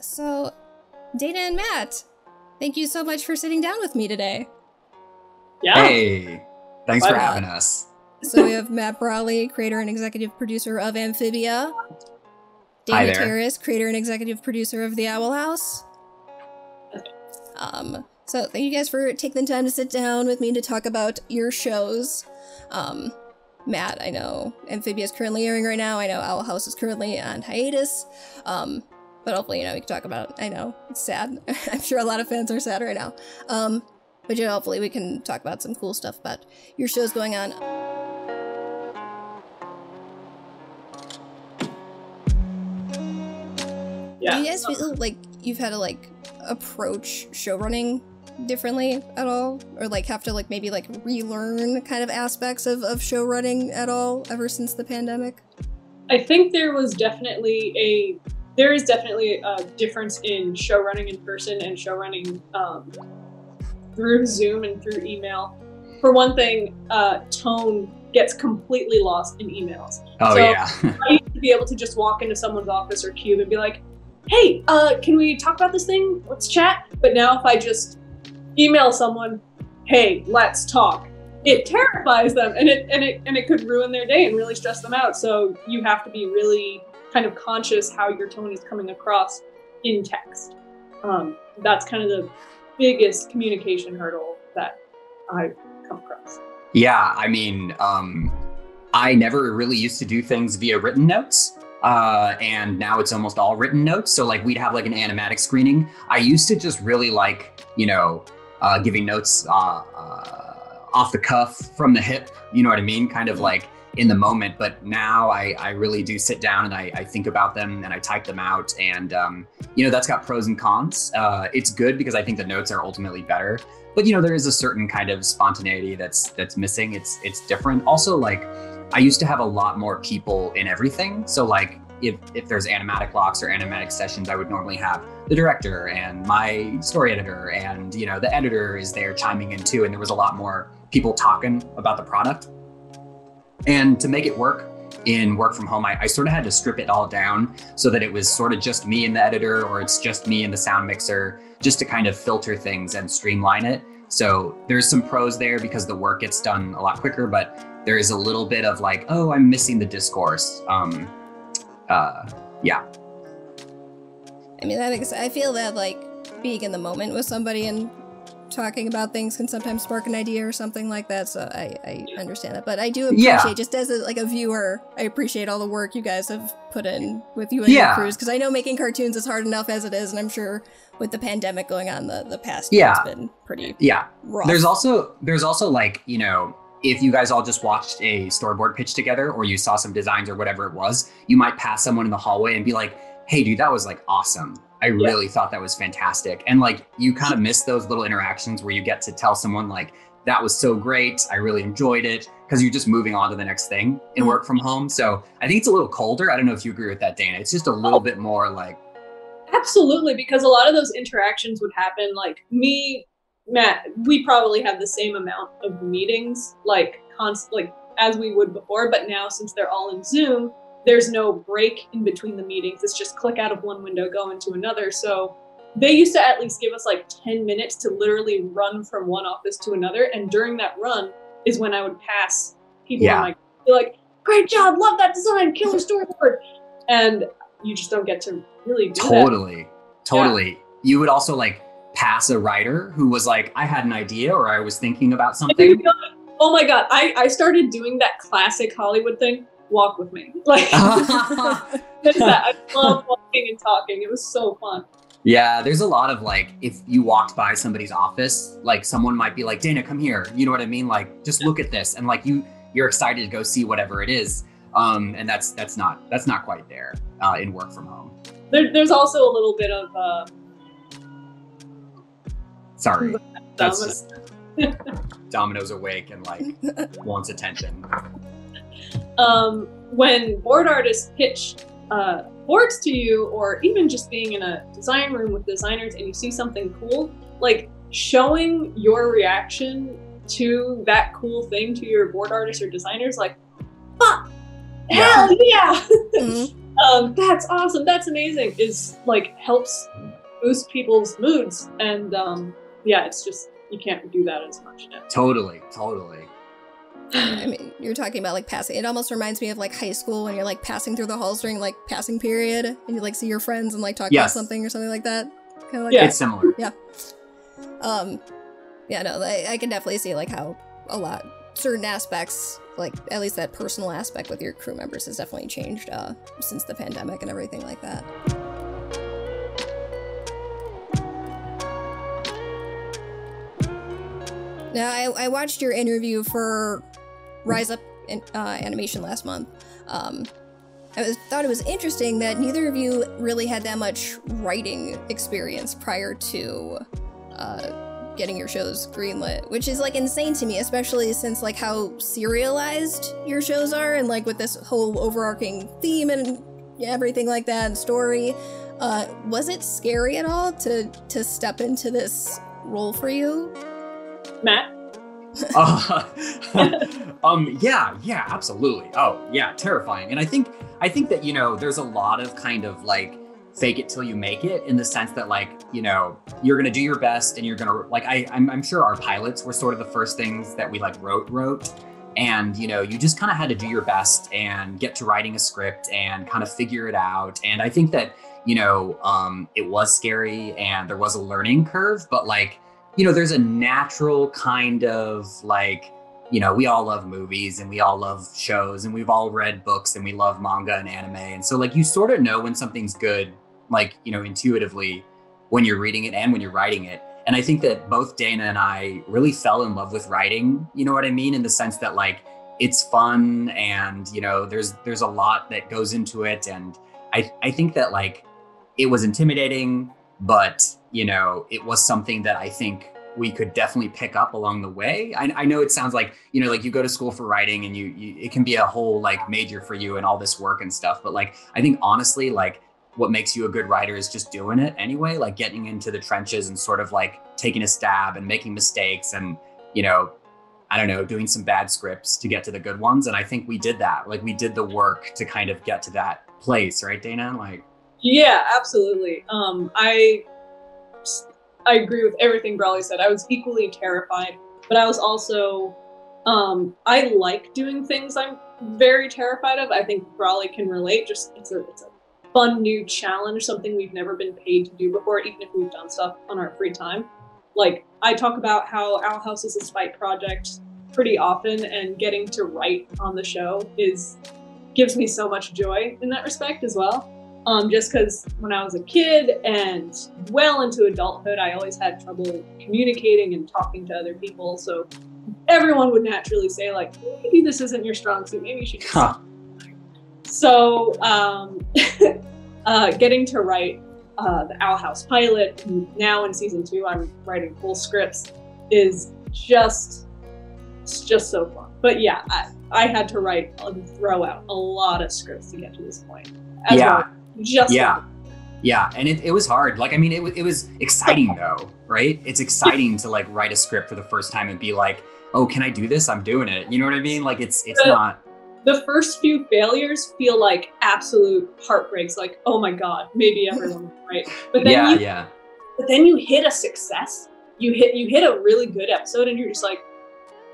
So, Dana and Matt, thank you so much for sitting down with me today. Yeah. Hey, thanks for having us. So we have Matt Brawley, creator and executive producer of Amphibia. Hi Dana there. Terrace, creator and executive producer of The Owl House. So thank you guys for taking the time to sit down with me to talk about your shows. Matt, I know Amphibia is currently airing right now. I know Owl House is currently on hiatus. But hopefully, we can talk about it. I know, it's sad. I'm sure a lot of fans are sad right now. But hopefully we can talk about some cool stuff about your shows going on. Yeah. Do you guys feel like you've had to, approach show running differently at all? Or, have to, maybe, relearn kind of aspects of show running at all ever since the pandemic? I think there is definitely a difference in show running in person and show running through Zoom and through email. For one thing, tone gets completely lost in emails. Oh, so yeah. I used to be able to just walk into someone's office or cube and be like, hey, can we talk about this thing? Let's chat. But now if I just email someone, hey, let's talk, it terrifies them and it could ruin their day and really stress them out. So you have to be really kind of conscious how your tone is coming across in text. That's kind of the biggest communication hurdle that I've come across. Yeah, I mean, I never really used to do things via written notes. And now it's almost all written notes. So we'd have an animatic screening. I used to just really giving notes off the cuff from the hip, you know what I mean? Kind of in the moment. But now I really do sit down and I think about them and I type them out. And, that's got pros and cons. It's good because I think the notes are ultimately better. But, there is a certain kind of spontaneity that's missing. It's different. Also, I used to have a lot more people in everything. So if there's animatic blocks or animatic sessions, I would normally have the director and my story editor and, the editor is there chiming in too. And there was a lot more people talking about the product. And to make it work in work from home, I sort of had to strip it all down so that it was sort of just me and the editor, or it's just me and the sound mixer, just to kind of filter things and streamline it. So there's some pros there because the work gets done a lot quicker, but there is a little bit of oh, I'm missing the discourse. Yeah. I mean, I feel that being in the moment with somebody and talking about things can sometimes spark an idea or something like that. So I understand that, but I do appreciate just as a viewer, I appreciate all the work you guys have put in with you and your crews, because I know making cartoons is hard enough as it is, and I'm sure with the pandemic going on the past year has been pretty rough. There's also if you guys all just watched a storyboard pitch together or you saw some designs or whatever it was, you might pass someone in the hallway and be like, hey dude, that was awesome. I really thought that was fantastic. And you kind of miss those little interactions where you get to tell someone that was so great. I really enjoyed it, because you're just moving on to the next thing in work from home. So I think it's a little colder. I don't know if you agree with that, Dana. It's just a little bit more Absolutely, because a lot of those interactions would happen me, Matt, we probably have the same amount of meetings as we would before, but now since they're all in Zoom, there's no break in between the meetings. It's just click out of one window, go into another. So they used to at least give us 10 minutes to literally run from one office to another. And during that run is when I would pass people and be like, great job, love that design, killer storyboard. And you just don't get to really do that. Totally. Yeah. You would also pass a writer who was I had an idea or I was thinking about something. Oh my God. I started doing that classic Hollywood thing. Walk with me. That's that. I love walking and talking. It was so fun. Yeah, there's a lot of if you walked by somebody's office, someone might be like, Dana, come here. You know what I mean? Just look at this. And you're excited to go see whatever it is. And that's not quite there in work from home. There's also a little bit of sorry. That's just Domino's awake and wants attention. When board artists pitch boards to you, or even just being in a design room with designers and you see something cool, showing your reaction to that cool thing to your board artists or designers, fuck, hell yeah. That's awesome. That's amazing. Is like helps boost people's moods, and yeah, it's just you can't do that as much now. Totally. I mean, you're talking about like passing. It almost reminds me of like high school when you're like passing through the halls during like passing period, and you like see your friends and like talk about something or something like that. Kind of like it's similar. Yeah. Yeah, no, I can definitely see like how certain aspects, like at least that personal aspect with your crew members has definitely changed since the pandemic and everything like that. Now, I watched your interview for Rise Up Animation last month. Thought it was interesting that neither of you really had that much writing experience prior to getting your shows greenlit, which is like insane to me, especially since like how serialized your shows are and like with this whole overarching theme and everything like that and story. Was it scary at all to step into this role for you? Matt? Yeah, absolutely. Oh, yeah, terrifying. And I think that, you know, there's a lot of kind of like fake it till you make it, in the sense that like, you know, you're gonna do your best and you're gonna like, I'm sure our pilots were sort of the first things that we like wrote. And, you know, you just kind of had to do your best and get to writing a script and kind of figure it out. And I think that, you know, it was scary and there was a learning curve, but like, you know, there's a natural kind of like, you know, we all love movies and we all love shows and we've all read books and we love manga and anime. And so like, you sort of know when something's good, like, you know, intuitively when you're reading it and when you're writing it. And I think that both Dana and I really fell in love with writing, you know what I mean? In the sense that like, it's fun and, you know, there's a lot that goes into it. And I think that like, it was intimidating, but, you know, it was something that I think we could definitely pick up along the way. I know it sounds like, you know, like you go to school for writing and you it can be a whole like major for you and all this work and stuff. But like, I think honestly, like what makes you a good writer is just doing it anyway, like getting into the trenches and sort of like taking a stab and making mistakes and, you know, I don't know, doing some bad scripts to get to the good ones. And I think we did that. Like we did the work to kind of get to that place, right, Dana? Like, yeah, absolutely. I agree with everything Brawley said. I was equally terrified, but I was also, I like doing things I'm very terrified of. I think Brawley can relate. Just it's a fun new challenge, something we've never been paid to do before, even if we've done stuff on our free time. Like I talk about how Owl House is a spite project pretty often, and getting to write on the show gives me so much joy in that respect as well. Just because when I was a kid and well into adulthood, I always had trouble communicating and talking to other people. So everyone would naturally say like, maybe this isn't your strong suit. Maybe you should do something. So getting to write the Owl House pilot, now in season 2, I'm writing full scripts, is it's just so fun. But yeah, I had to write and throw out a lot of scripts to get to this point. Yeah, and it was hard. Like, I mean, it was exciting though, right? It's exciting to like write a script for the first time and be like, oh, can I do this? I'm doing it. You know what I mean? Like it's not. The first few failures feel like absolute heartbreaks. Like, oh my God, maybe everyone right. But then But then you hit a success. You hit a really good episode, and you're just like,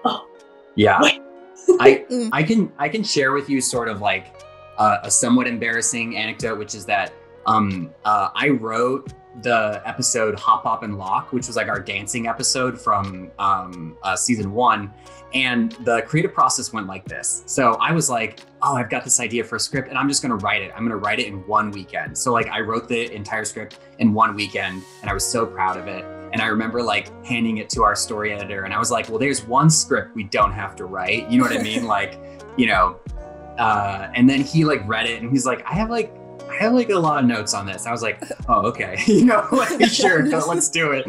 oh. Yeah. I can share with you sort of like a somewhat embarrassing anecdote, which is that I wrote the episode Hop Hop and Lock, which was like our dancing episode from season 1. And the creative process went like this. So I was like, oh, I've got this idea for a script and I'm just gonna write it. I'm gonna write it in one weekend. So like I wrote the entire script in one weekend and I was so proud of it. And I remember like handing it to our story editor and I was like, well, there's one script we don't have to write. You know what I mean? Like, you know, and then he like read it and he's like, I have like a lot of notes on this. I was like, oh, okay. You know, like, sure, let's do it.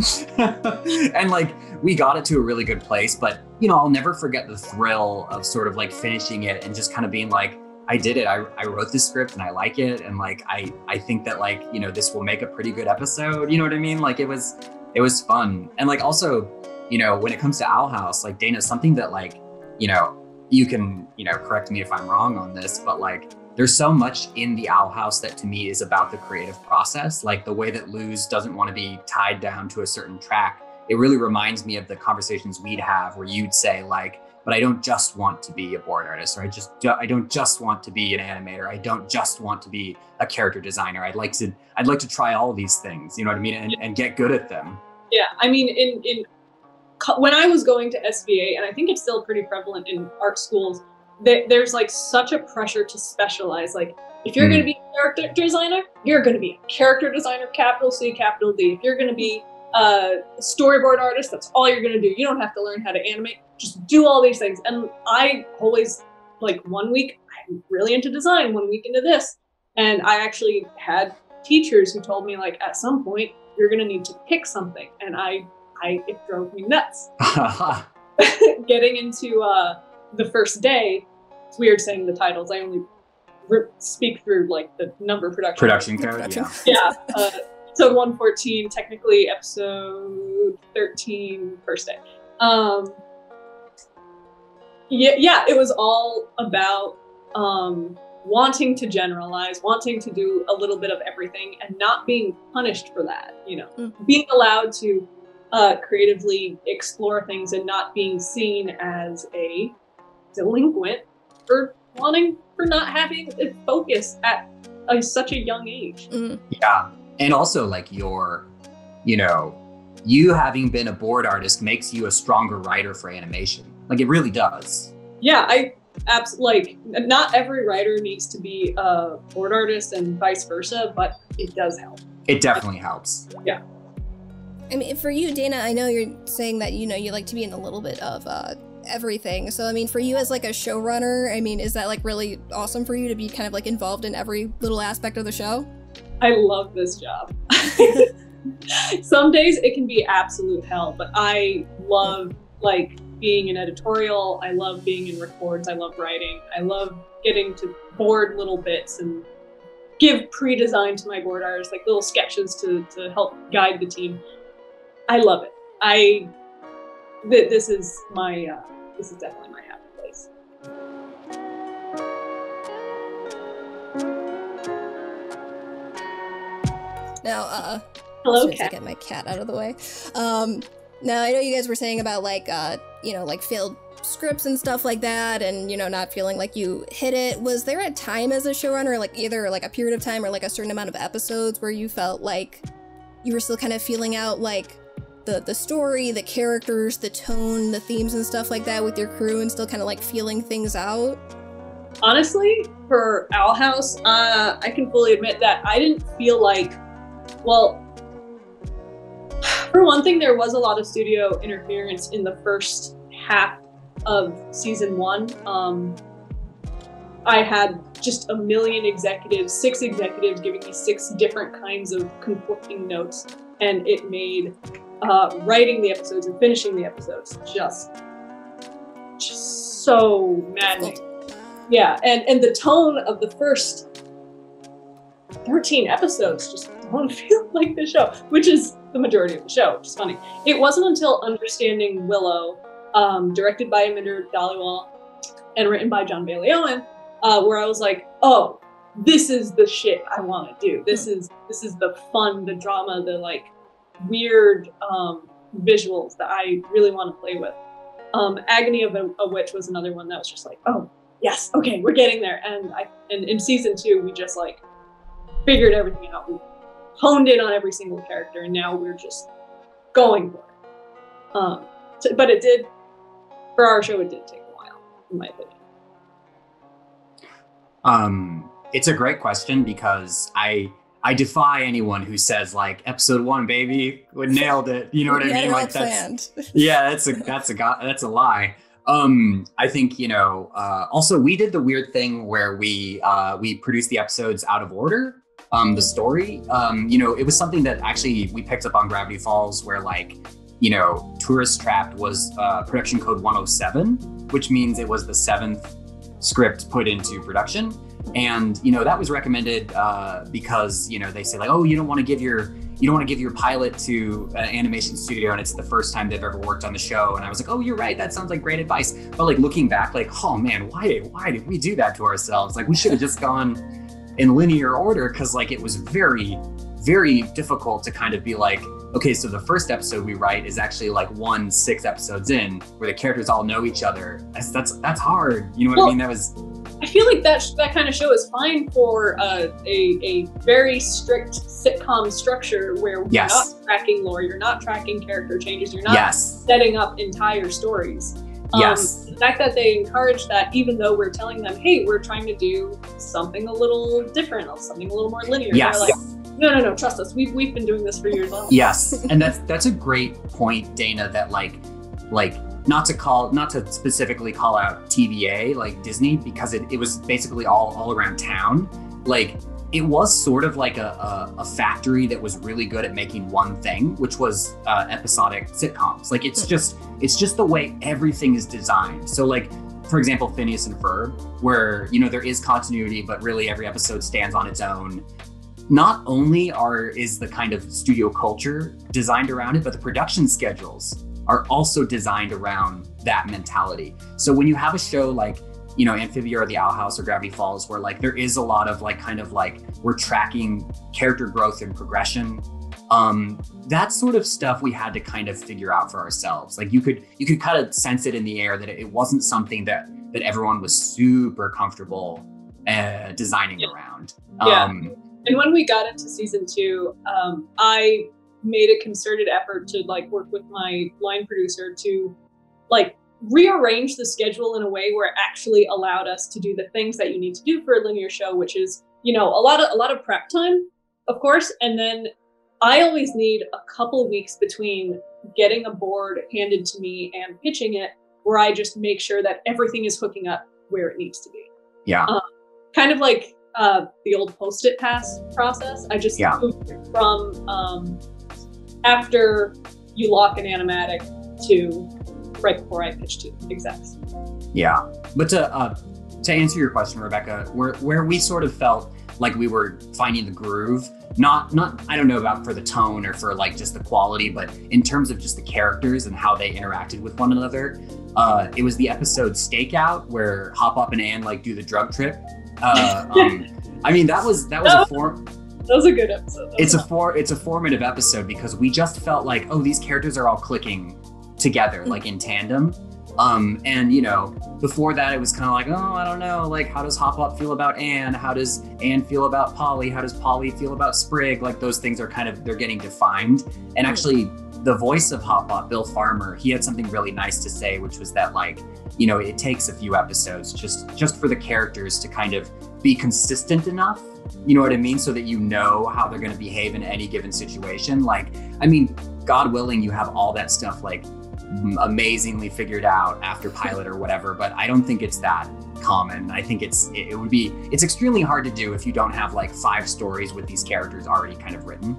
And like, we got it to a really good place, but you know, I'll never forget the thrill of sort of like finishing it and just kind of being like, I did it. I wrote this script and I like it. And like, I think that like, you know, this will make a pretty good episode. You know what I mean? Like it was fun. And like, also, you know, when it comes to Owl House, like Dana, something that like, you know, you can, correct me if I'm wrong on this, but like, there's so much in the Owl House that to me is about the creative process. Like the way that Luz doesn't want to be tied down to a certain track. It really reminds me of the conversations we'd have where you'd say like, but I don't just want to be a board artist, or I don't just want to be an animator. I don't just want to be a character designer. I'd like to try all these things, you know what I mean? And get good at them. Yeah, I mean, when I was going to SVA, and I think it's still pretty prevalent in art schools, there's like such a pressure to specialize. Like if you're going to be a character designer, you're going to be a character designer, capital C, capital D. If you're going to be a storyboard artist, that's all you're going to do. You don't have to learn how to animate. Just do all these things. And I always, like 1 week, I'm really into design, 1 week into this. And I actually had teachers who told me like, at some point, you're going to need to pick something. And it drove me nuts. Getting into the first day, it's weird saying the titles. I only speak through like the number production code. Yeah. Episode 114, technically episode 13, first day. Yeah, it was all about wanting to generalize, wanting to do a little bit of everything, and not being punished for that. Being allowed to creatively explore things and not being seen as a delinquent for not having a focus at such a young age. Yeah, and also like you having been a board artist makes you a stronger writer for animation. Like it really does. Yeah, I absolutely, like, not every writer needs to be a board artist and vice versa, but it does help. It definitely helps. Yeah. I mean, for you, Dana, I know you're saying that, you like to be in a little bit of everything. So, I mean, for you as like a showrunner, I mean, is that like really awesome for you to be kind of like involved in every little aspect of the show? I love this job. Some days it can be absolute hell, but I love like being in editorial. I love being in records. I love writing. I love getting to board little bits and give pre-design to my board artists, like little sketches to help guide the team. I love it. This is definitely my happy place. Now, hello, cat. To get my cat out of the way. Now I know you guys were saying about like, like failed scripts and stuff like that, and not feeling like you hit it. Was there a time as a showrunner, like either like a period of time or like a certain amount of episodes, where you felt like you were still kind of feeling out like the story, the characters, the tone, the themes and stuff like that with your crew, and still kind of like feeling things out? Honestly, for Owl House, I can fully admit that I didn't feel like, well, for one thing, there was a lot of studio interference in the first half of season 1. I had just a million executives, 6 executives giving me 6 different kinds of conflicting notes, and it made writing the episodes and finishing the episodes just so maddening. Yeah, and the tone of the first 13 episodes just don't feel like the show, which is the majority of the show, which is funny. It wasn't until understanding Willow, directed by Aminder Dhaliwal and written by John Bailey Owen, where I was like, oh, this is the shit I want to do. This is the fun, the drama, the like weird visuals that I really want to play with. Agony of a Witch was another one that was just like, oh yes, okay, we're getting there. And in season 2, we just like figured everything out. We honed in on every single character, and now we're just going for it. But it did, for our show, it did take a while, in my opinion. It's a great question, because I defy anyone who says like episode 1, baby, we nailed it. You know what I mean? Like that's a lie. I think, also we did the weird thing where we produced the episodes out of order. The story, it was something that actually we picked up on Gravity Falls, where like, Tourist Trapped was production code 107, which means it was the 7th script put into production. And, that was recommended because, they say like, oh, you don't want to give your you don't want to give your pilot to an animation studio and it's the first time they've ever worked on the show. And I was like, oh, you're right. That sounds like great advice. But like looking back, like, oh man, why did we do that to ourselves? Like we should have just gone in linear order, because like it was very, very difficult to kind of be like, okay, so the first episode we write is actually like 6 episodes in, where the characters all know each other. That's hard. You know what I mean? That was. I feel like that kind of show is fine for a very strict sitcom structure where you're not tracking lore, you're not tracking character changes, you're not setting up entire stories. The fact that they encourage that, even though we're telling them, hey, we're trying to do something a little different, something a little more linear. They're like, no, trust us. We've been doing this for years now. Yes, and that's a great point, Dana. That like not to specifically call out TVA like Disney, because it was basically all around town. Like it was sort of like a factory that was really good at making one thing, which was episodic sitcoms. Like it's just the way everything is designed. So like, for example, Phineas and Ferb, where there is continuity, but really every episode stands on its own. Not only is the kind of studio culture designed around it, but the production schedules are also designed around that mentality. So when you have a show like, Amphibia or The Owl House or Gravity Falls, where like there is a lot of like kind of like we're tracking character growth and progression, that sort of stuff we had to kind of figure out for ourselves. Like you could kind of sense it in the air that it wasn't something that everyone was super comfortable designing around. And when we got into season 2, I made a concerted effort to like work with my line producer to like rearrange the schedule in a way where it actually allowed us to do the things that you need to do for a linear show, which is, a lot of prep time, of course. And then I always need a couple of weeks between getting a board handed to me and pitching it, where I just make sure that everything is hooking up where it needs to be. Yeah. Kind of like the old Post-it pass process. I just moved from after you lock an animatic to right before I pitch to execs. Yeah, but to answer your question, Rebecca, where we sort of felt like we were finding the groove, not I don't know about for the tone or for like just the quality, but in terms of just the characters and how they interacted with one another, it was the episode Stakeout where Hop Up and Ann like do the drug trip. I mean that was a form. That was a good episode. It's a formative episode because we just felt like, oh, these characters are all clicking together, like in tandem. And before that it was kind of like, oh, I don't know, like how does Hop Up feel about Anne? How does Anne feel about Polly? How does Polly feel about Sprig? Like those things are they're getting defined. And actually the voice of Hop Up, Bill Farmer, he had something really nice to say, which was that like, it takes a few episodes just for the characters to kind of be consistent enough, you know what I mean? So that how they're going to behave in any given situation. Like, I mean, God willing, you have all that stuff like amazingly figured out after pilot or whatever, but I don't think it's that common. I think it's extremely hard to do if you don't have like 5 stories with these characters already kind of written.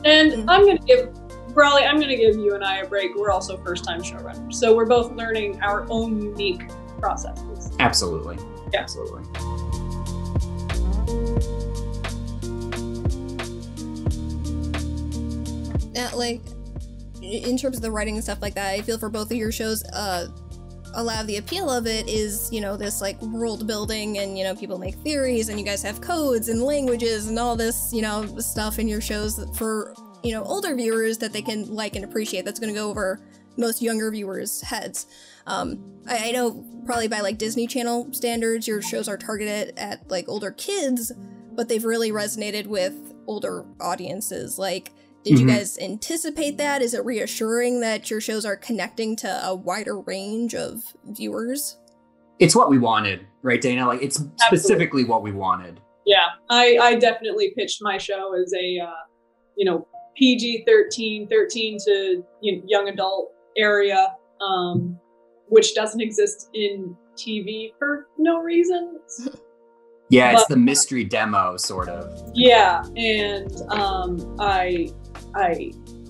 And I'm going to give you and I a break. We're also first-time showrunners, so we're both learning our own unique processes. Absolutely. Yeah. Absolutely. Like, in terms of the writing and stuff like that, I feel for both of your shows, a lot of the appeal of it is, this like world building and, people make theories and you guys have codes and languages and all this, stuff in your shows for, older viewers that they can like and appreciate. That's going to go over most younger viewers' heads. I know probably by like Disney Channel standards, your shows are targeted at like older kids, but they've really resonated with older audiences. Like, did you guys anticipate that? Is it reassuring that your shows are connecting to a wider range of viewers? It's what we wanted, right, Dana? Like, it's specifically what we wanted. Yeah, I definitely pitched my show as a, PG-13, 13 to young adult area, which doesn't exist in TV for no reason. Yeah, it's the mystery demo, sort of. Yeah, and I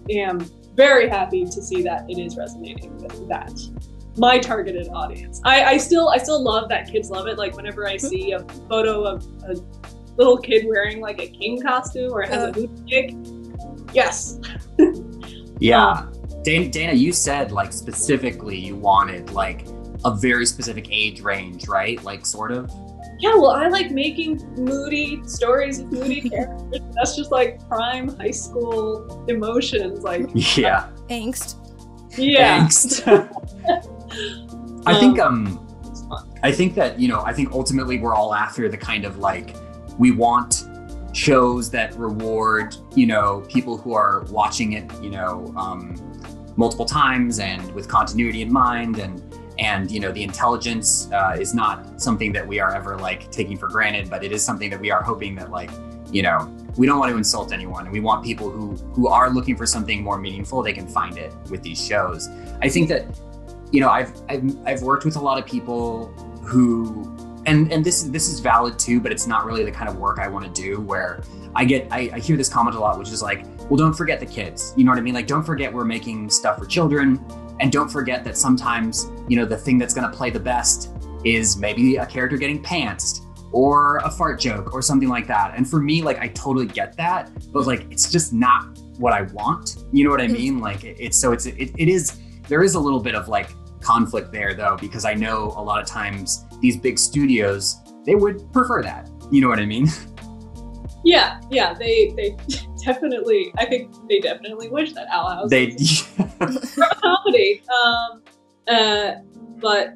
am very happy to see that it is resonating with that. My targeted audience. I still love that kids love it. Like whenever I see a photo of a little kid wearing like a king costume or has a boot kick, Yes. Yeah. Dana, you said like specifically you wanted like a very specific age range, right? Like sort of. Yeah, well, I like making moody stories with moody characters. That's just like prime high school emotions, like yeah, angst. Yeah, angst. I think that, you know, I think ultimately we're all after the kind of like, we want shows that reward, you know, people who are watching it, you know, multiple times and with continuity in mind, and you know, the intelligence is not something that we are ever like taking for granted, but it is something that we are hoping that, like, you know, we don't want to insult anyone, and we want people who are looking for something more meaningful, they can find it with these shows. I think that, you know, I've worked with a lot of people who, and this is valid too, but it's not really the kind of work I want to do, where I hear this comment a lot, which is like, well, don't forget the kids. You know what I mean? Like, don't forget we're making stuff for children, and don't forget that sometimes, you know, the thing that's going to play the best is maybe a character getting pantsed or a fart joke or something like that. And for me, like, I totally get that, but like, it's just not what I want. You know what I mean? Like, it is, there is a little bit of like conflict there though, because I know a lot of times these big studios, they would prefer that. You know what I mean? Yeah, they definitely, I think they definitely wish that Owl House was a comedy. But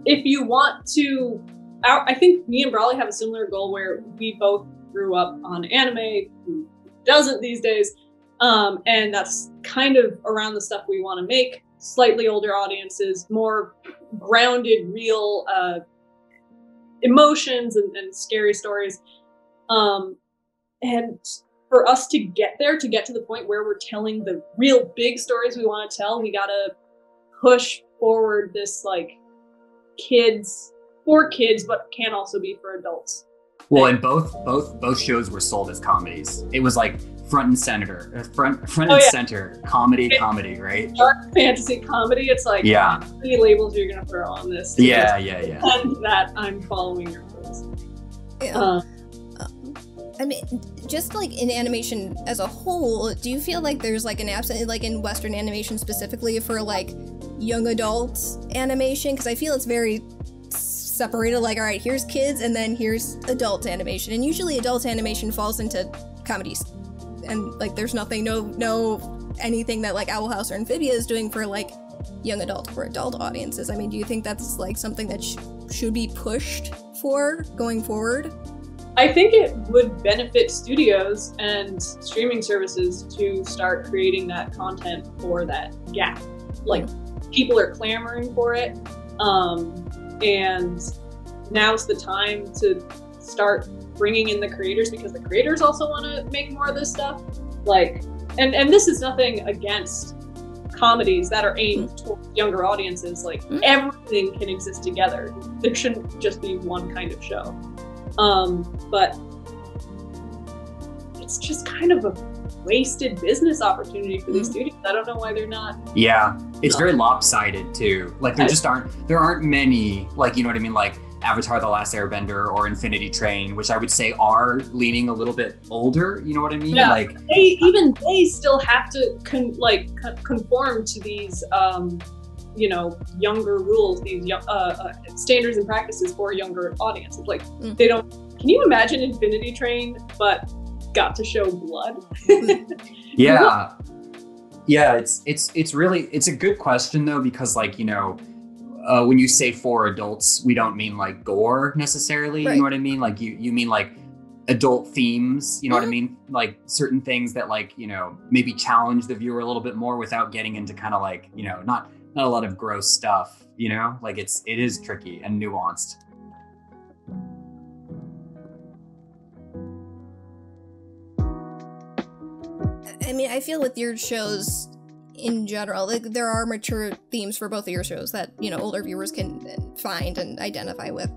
if you want to, I think me and Brawley have a similar goal where we both grew up on anime, who doesn't these days, and that's kind of around the stuff we want to make. Slightly older audiences, more grounded, real emotions and scary stories. And for us to get there, to get to the point where we're telling the real big stories we want to tell, we gotta push forward this like for kids, but can also be for adults. Well, and both shows were sold as comedies. It was like front and center, center comedy, right? Dark fantasy comedy. It's like, yeah, how many labels you're gonna throw on this? Yeah. And that I'm following your rules. Yeah. I mean, just like in animation as a whole, do you feel like there's like an absence, like in Western animation specifically, for like young adult animation? Because I feel it's very separated, like, all right, here's kids and then here's adult animation, and usually adult animation falls into comedies, and like there's nothing, no anything that like Owl House or Amphibia is doing for like young adult or adult audiences. I mean, do you think that's like something that should be pushed for going forward? I think it would benefit studios and streaming services to start creating that content for that gap. Like, people are clamoring for it, and now's the time to start bringing in the creators, because the creators also want to make more of this stuff. Like, and this is nothing against comedies that are aimed towards younger audiences. Like, everything can exist together. There shouldn't just be one kind of show. But it's just kind of a wasted business opportunity for these studios. I don't know why they're not. Yeah, it's very lopsided too. Like, there aren't many, like, you know what I mean? Like Avatar: The Last Airbender or Infinity Train, which I would say are leaning a little bit older. You know what I mean? Yeah. Like, they still have to conform to these, you know, younger rules, these standards and practices for younger audiences. Like, they don't. Can you imagine Infinity Train, but got to show blood? Yeah. It's really, it's a good question though, because like, you know, when you say for adults, we don't mean like gore necessarily. Right. You know what I mean? Like you mean like adult themes. You know what I mean? Like certain things that, like, you know, maybe challenge the viewer a little bit more without getting into kind of like, you know, not a lot of gross stuff, you know, like it is tricky and nuanced. I mean, I feel with your shows in general, like there are mature themes for both of your shows that, you know, older viewers can find and identify with.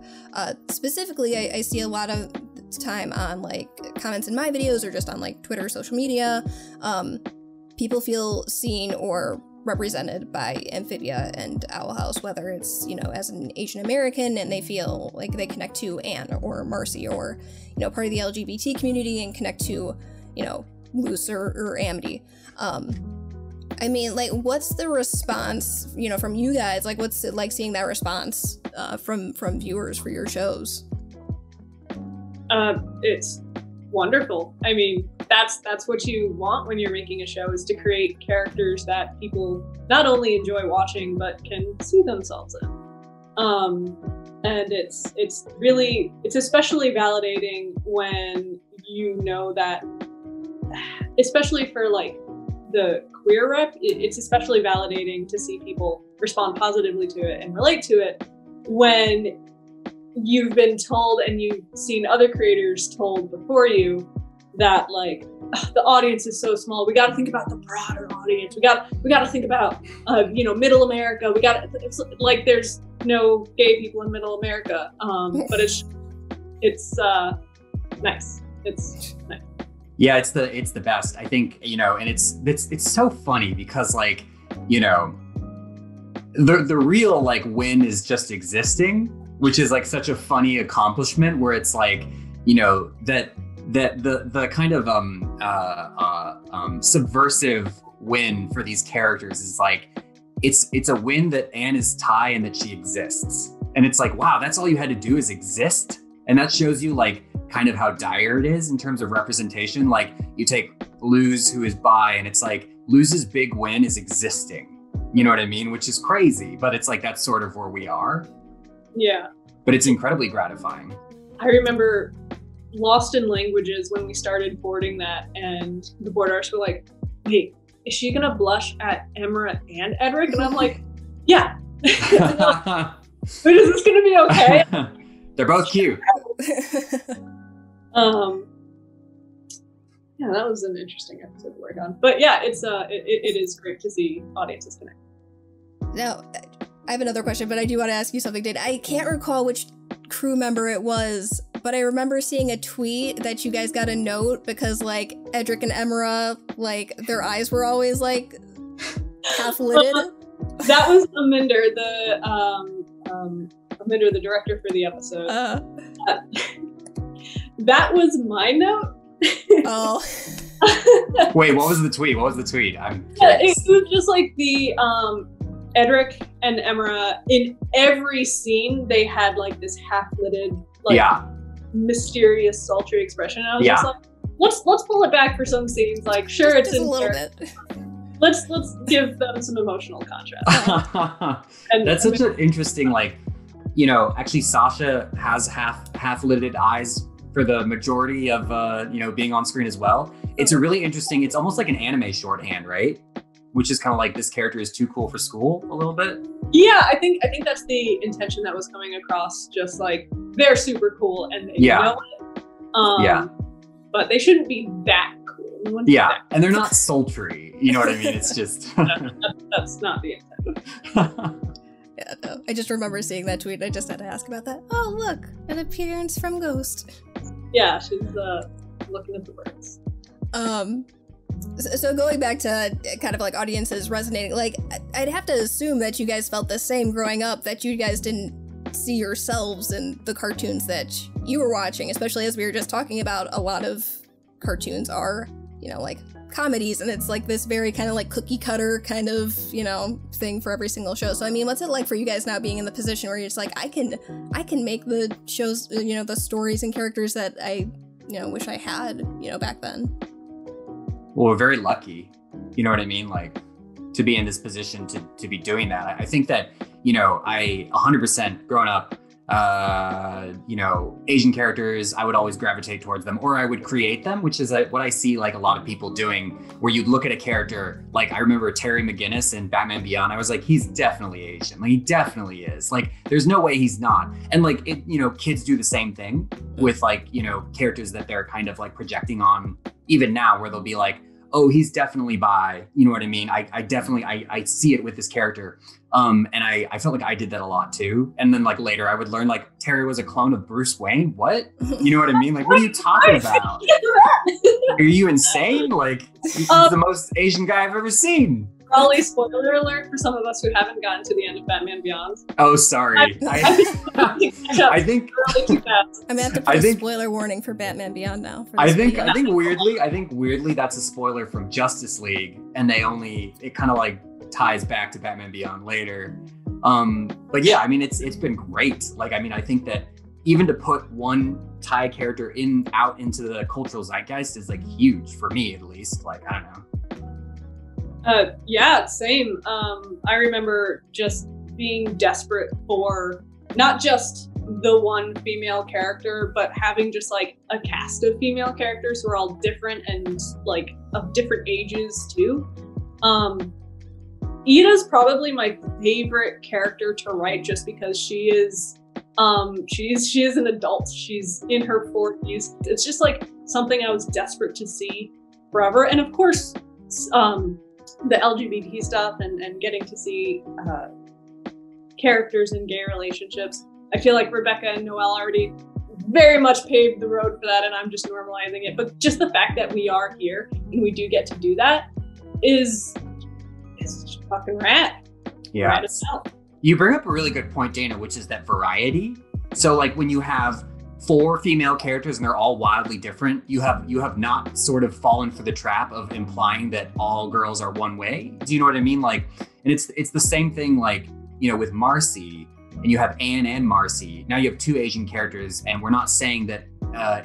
Specifically, I see a lot of time on like comments in my videos or just on like Twitter, social media. People feel seen or represented by Amphibia and Owl House, whether it's, you know, as an Asian American and they feel like they connect to Anne or Marcy, or, you know, part of the LGBT community and connect to, you know, Luz or Amity. I mean, like, what's the response, you know, from you guys? Like, what's it like seeing that response from viewers for your shows? It's wonderful. I mean, that's what you want when you're making a show, is to create characters that people not only enjoy watching but can see themselves in. And it's especially validating when you know that, especially for like the queer rep, it's especially validating to see people respond positively to it and relate to it when you've been told and you've seen other creators told before you that, like, the audience is so small. We got to think about the broader audience. We got to think about, you know, Middle America. It's like there's no gay people in Middle America, but it's nice. It's nice. Yeah, it's the best. I think, you know, and it's so funny because, like, you know, the real like win is just existing, which is like such a funny accomplishment, where it's like, you know, that the kind of subversive win for these characters is like, it's a win that Anne is Thai and that she exists. And it's like, wow, that's all you had to do is exist. And that shows you like kind of how dire it is in terms of representation. Like, you take Luz, who is bi, and it's like Luz's big win is existing. You know what I mean? Which is crazy, but it's like, that's sort of where we are. Yeah. But it's incredibly gratifying. I remember Lost in Languages when we started boarding that, and the board artists were like, wait, is she gonna blush at Emra and Edric? And I'm like, yeah. But is this gonna be okay? They're both cute. Yeah, that was an interesting episode to work on. But yeah, it is great to see audiences connect. Now, I have another question, but I do want to ask you something, Dave. I can't recall which crew member it was, but I remember seeing a tweet that you guys got a note because, like, Edric and Emra, like, their eyes were always, like, half-lidded. That was Aminder, the director for the episode. That was my note. Oh. Wait, what was the tweet? I'm curious. Yeah, it was just like the Edric and Emra, in every scene they had like this half-lidded, like, mysterious, sultry expression. And I was just like, let's pull it back for some scenes. Like, sure, just it's in a little there. bit. Let's give them some emotional contrast. And that's such an interesting, like, you know, actually Sasha has half-lidded eyes for the majority of, you know, being on screen as well. It's a really interesting, it's almost like an anime shorthand, right? Which is kind of like, this character is too cool for school a little bit. Yeah, I think that's the intention that was coming across. Just like, they're super cool and they know it. But they shouldn't be that cool. And they're not sultry. You know what I mean? It's just that's not the intent. Yeah, no. I just remember seeing that tweet. I just had to ask about that. Oh, look, an appearance from Ghost. Yeah, she's looking at the birds. So going back to kind of like audiences resonating, like, I'd have to assume that you guys felt the same growing up, that you guys didn't see yourselves in the cartoons that you were watching, especially as we were just talking about, a lot of cartoons are, you know, like comedies, and it's like this very kind of like cookie cutter kind of, you know, thing for every single show. So I mean, what's it like for you guys now being in the position where you're just like, I can make the shows, you know, the stories and characters that I, you know, wish I had, you know, back then? Well, we're very lucky, you know what I mean? Like, to be in this position to be doing that. I think that, you know, I 100% growing up, you know, Asian characters, I would always gravitate towards them, or I would create them, which is what I see like a lot of people doing, where you'd look at a character, like I remember Terry McGinnis in Batman Beyond. I was like, he's definitely Asian. Like, he definitely is. Like, there's no way he's not. And like, it, you know, kids do the same thing with like, you know, characters that they're kind of like projecting on even now, where they'll be like, oh, he's definitely bi. You know what I mean? I definitely see it with this character. And I felt like I did that a lot too. And then like later I would learn like Terry was a clone of Bruce Wayne. What? You know what I mean? Like, what are you talking about? Are you insane? Like, he's the most Asian guy I've ever seen. Probably spoiler alert for some of us who haven't gotten to the end of Batman Beyond. Oh, sorry. I think really too fast. I'm gonna have to put a spoiler warning for Batman Beyond now. For I think weirdly that's a spoiler from Justice League, and it kind of like ties back to Batman Beyond later. But yeah, I mean, it's been great. Like, I mean, I think that even to put one Ty character out into the cultural zeitgeist is like huge for me, at least. Like, I don't know. Yeah, same. I remember just being desperate for not just the one female character, but having just like a cast of female characters who are all different and like of different ages too. Ida's probably my favorite character to write just because she is an adult. She's in her 40s. It's just like something I was desperate to see forever. And of course, the LGBT stuff and getting to see characters in gay relationships. I feel like Rebecca and Noelle already very much paved the road for that, and I'm just normalizing it. But just the fact that we are here and we do get to do that is fucking rad. Yeah. Rad as hell. You bring up a really good point, Dana, which is that variety. So like when you have 4 female characters and they're all wildly different, you have not sort of fallen for the trap of implying that all girls are one way. Do you know what I mean? Like, and it's the same thing like, you know, with Marcy, and you have Anne and Marcy. Now you have 2 Asian characters, and we're not saying that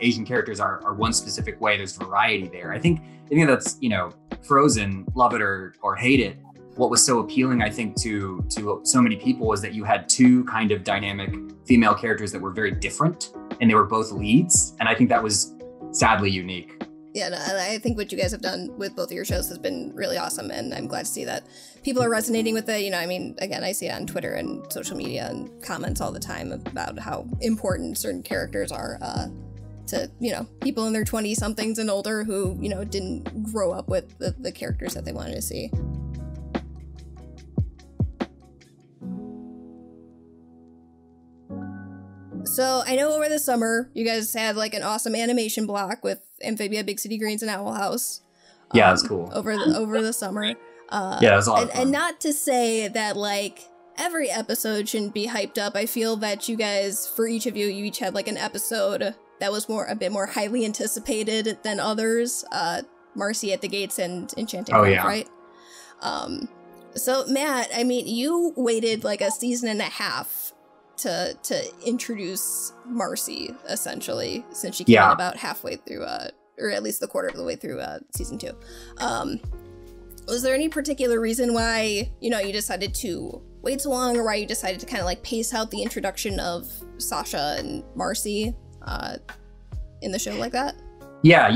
Asian characters are one specific way. There's variety there. I think that's, you know, Frozen, love it or hate it. What was so appealing, I think, to so many people was that you had 2 kind of dynamic female characters that were very different, and they were both leads. And I think that was sadly unique. Yeah, no, I think what you guys have done with both of your shows has been really awesome, and I'm glad to see that people are resonating with it. You know, I mean, again, I see it on Twitter and social media and comments all the time about how important certain characters are to, you know, people in their 20-somethings and older who, you know, didn't grow up with the characters that they wanted to see. So I know over the summer you guys had like an awesome animation block with Amphibia, Big City Greens, and Owl House. Yeah, that's cool. Over the summer. Yeah, that was a lot of fun. And not to say that like every episode shouldn't be hyped up. I feel that you guys, for each of you each had like an episode that was a bit more highly anticipated than others. Marcy at the Gates and Enchanting Grove, yeah. Right? So Matt, I mean, you waited like a season and a half to introduce Marcy, essentially, since she came in about halfway through, or at least the quarter of the way through season 2. Was there any particular reason why, you know, you decided to wait so long, or why you decided to kind of like pace out the introduction of Sasha and Marcy in the show like that? Yeah.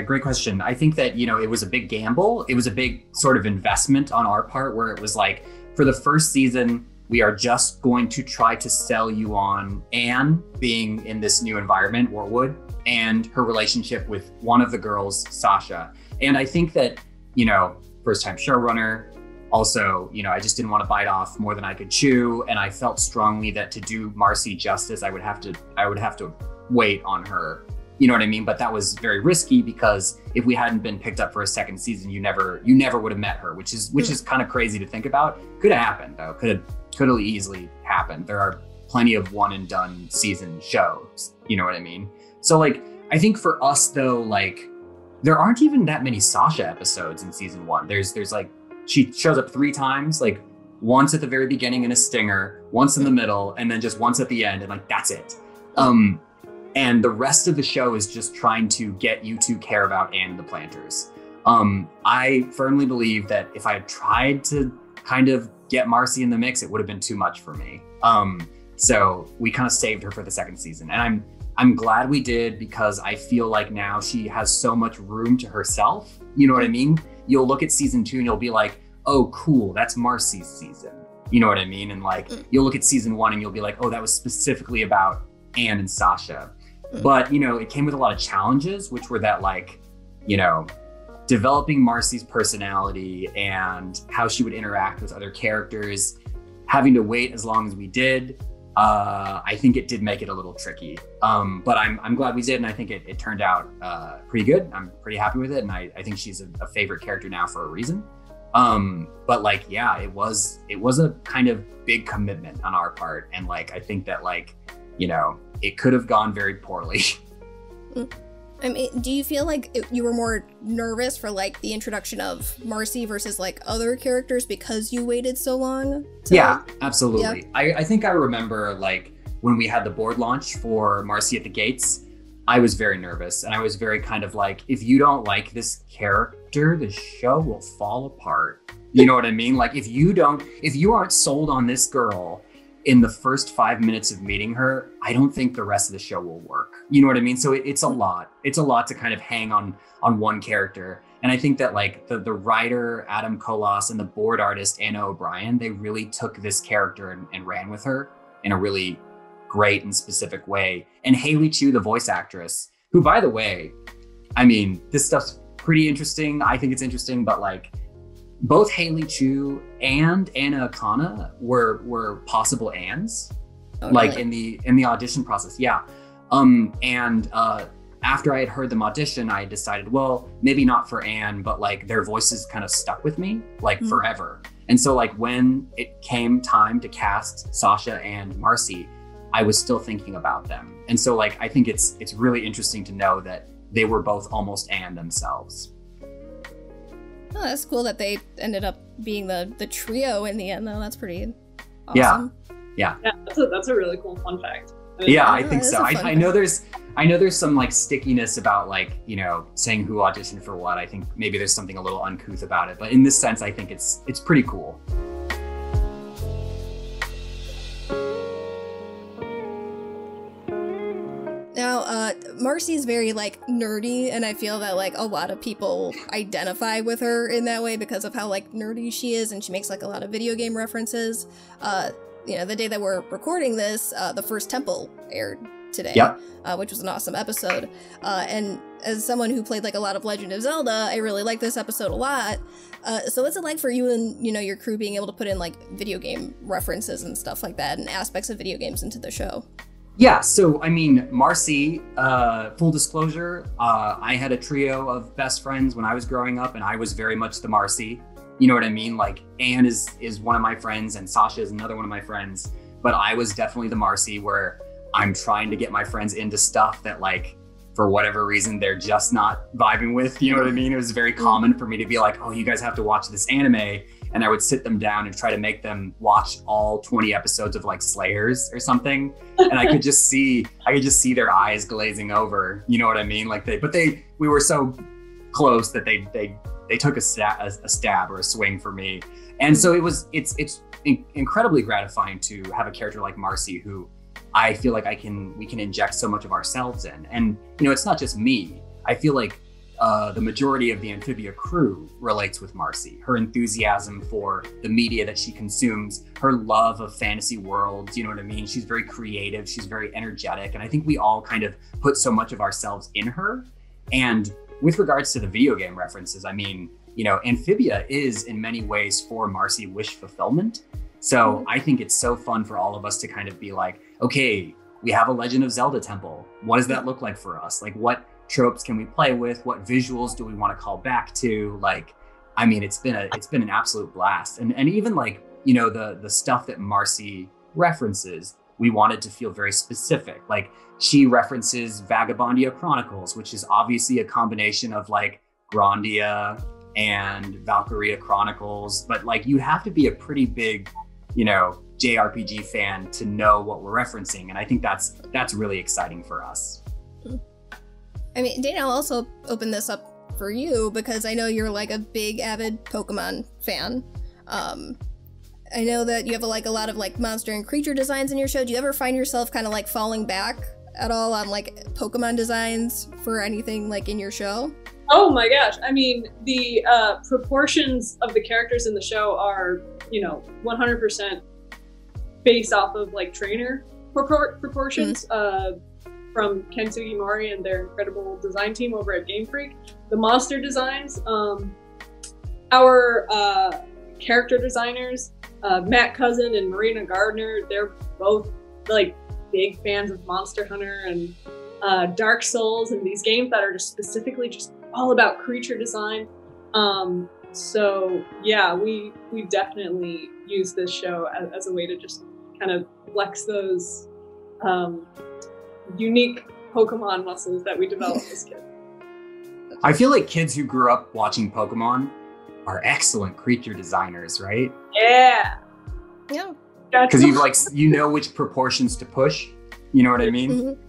Great question. I think that, you know, it was a big gamble. It was a big sort of investment on our part, where it was like, for the first season, we are just going to try to sell you on Anne being in this new environment, Warwood, and her relationship with one of the girls, Sasha. And I think that, you know, first time showrunner, also, you know, I just didn't want to bite off more than I could chew. And I felt strongly that to do Marcy justice, I would have to wait on her. You know what I mean? But that was very risky, because if we hadn't been picked up for a second season, you never would have met her, which is kind of crazy to think about. Could have happened though. Could have easily happened. There are plenty of one and done season shows. You know what I mean? So like, I think for us though, like, there aren't even that many Sasha episodes in season 1. There's like, she shows up 3 times, like once at the very beginning in a stinger, once in the middle, and then just once at the end, and like that's it. And the rest of the show is just trying to get you to care about Anne and the Planters. I firmly believe that if I had tried to kind of get Marcy in the mix, it would have been too much for me. So we kind of saved her for the second season, and I'm glad we did, because I feel like now she has so much room to herself. You know what I mean? You'll look at season 2 and you'll be like, oh, cool, that's Marcy's season. You know what I mean? And like, you'll look at season 1 and you'll be like, oh, that was specifically about Anne and Sasha. But, you know, it came with a lot of challenges, which were that, like, you know, developing Marcy's personality and how she would interact with other characters, having to wait as long as we did. I think it did make it a little tricky. But I'm glad we did, and I think it turned out pretty good. I'm pretty happy with it, and I think she's a favorite character now for a reason. But like, yeah, it was a kind of big commitment on our part. And like, I think that like, you know, it could have gone very poorly. I mean, do you feel like you were more nervous for like the introduction of Marcy versus like other characters because you waited so long? Yeah, absolutely. Yeah. I think I remember like when we had the board launch for Marcy at the Gates, I was very nervous and I was very kind of like, if you don't like this character, the show will fall apart. You know what I mean? Like if you aren't sold on this girl in the first 5 minutes of meeting her, I don't think the rest of the show will work. You know what I mean? So it's a lot. It's a lot to kind of hang on one character. And I think that like the writer, Adam Kolas, and the board artist, Anna O'Brien, they really took this character and ran with her in a really great and specific way. And Haley Chu, the voice actress, who, by the way, I mean, this stuff's pretty interesting. I think it's interesting, but like, both Haley Chu and Anna Akana were possible Anns, like in the audition process. Yeah. After I had heard them audition, I decided, well, maybe not for Anne, but like their voices kind of stuck with me like forever. And so like when it came time to cast Sasha and Marcy, I was still thinking about them. And so like, I think it's really interesting to know that they were both almost Anne themselves. Oh, that's cool that they ended up being the trio in the end, though. That's pretty awesome. Yeah. That's a really cool fun fact. I think so. I know there's some like stickiness about like, you know, saying who auditioned for what. I think maybe there's something a little uncouth about it, but in this sense, I think it's pretty cool. Now, Marcy's very, like, nerdy, and I feel that, like, a lot of people identify with her in that way because of how, like, nerdy she is, and she makes, like, a lot of video game references. You know, the day that we're recording this, the first Temple aired today, which was an awesome episode. And as someone who played, like, a lot of Legend of Zelda, I really like this episode a lot. So what's it like for you and, you know, your crew being able to put in, like, video game references and stuff like that, and aspects of video games into the show? Yeah, so I mean, Marcy, full disclosure, I had a trio of best friends when I was growing up, and I was very much the Marcy. You know what I mean? Like, Anne is one of my friends, and Sasha is another one of my friends. But I was definitely the Marcy, where I'm trying to get my friends into stuff that, like, for whatever reason, they're just not vibing with. You know what I mean? It was very common for me to be like, oh, you guys have to watch this anime. And I would sit them down and try to make them watch all 20 episodes of like Slayers or something. And I could just see their eyes glazing over. You know what I mean? Like we were so close that they took a stab or a swing for me. And so it's incredibly gratifying to have a character like Marcy, who I feel like we can inject so much of ourselves in. And, you know, it's not just me. I feel like the majority of the Amphibia crew relates with Marcy. Her enthusiasm for the media that she consumes, her love of fantasy worlds, you know what I mean? She's very creative, she's very energetic, and I think we all kind of put so much of ourselves in her. And with regards to the video game references, I mean, you know, Amphibia is in many ways for Marcy wish fulfillment. So I think it's so fun for all of us to kind of be like, okay, we have a Legend of Zelda temple. What does that look like for us? Like, what tropes can we play with? What visuals do we want to call back to? Like, I mean, it's been an absolute blast. And even like, you know, the stuff that Marcy references, we wanted to feel very specific. Like, she references Vagabondia Chronicles, which is obviously a combination of like Grandia and Valkyria Chronicles, but like you have to be a pretty big, you know, JRPG fan to know what we're referencing. And I think that's really exciting for us. I mean, Dana, I'll also open this up for you because I know you're like a big avid Pokemon fan. I know that you have like a lot of like monster and creature designs in your show. Do you ever find yourself kind of like falling back at all on like Pokemon designs for anything like in your show? Oh my gosh. I mean, the proportions of the characters in the show are, you know, 100% based off of like trainer proportions. From Ken Sugimori and their incredible design team over at Game Freak. The monster designs, our character designers, Matt Cousin and Marina Gardner, they're both like big fans of Monster Hunter and Dark Souls and these games that are just specifically just all about creature design. So yeah, we definitely use this show as a way to just kind of flex those unique Pokemon muscles that we developed as kids. I feel like kids who grew up watching Pokemon are excellent creature designers, right? Yeah. Yeah. Because you know which proportions to push. You know what I mean? Mm-hmm.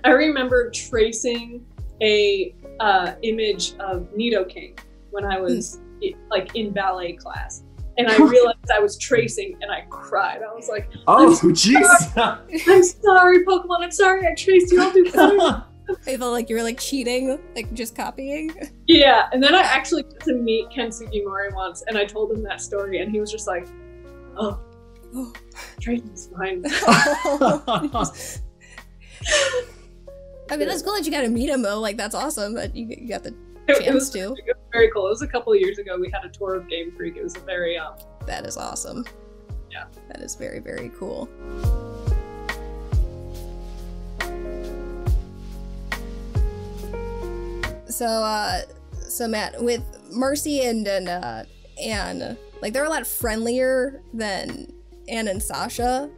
I remember tracing a image of Nidoking when I was like in ballet class, and I realized I was tracing, and I cried. I was like, "Oh, jeez! I'm sorry, Pokemon. I'm sorry. I traced you. I'll do better." I felt like you were like cheating, like just copying. Yeah, and then I actually got to meet Ken Sugimori once, and I told him that story, and he was just like, "Oh, tracing's fine." I mean, that's cool that you got to meet him though. Like, that's awesome that you got the chance it was to. Very cool. It was a couple of years ago. We had a tour of Game Freak. It was a very That is awesome. Yeah, that is very, very cool. So Matt, with Mercy and Anne, like they're a lot friendlier than Anne and Sasha,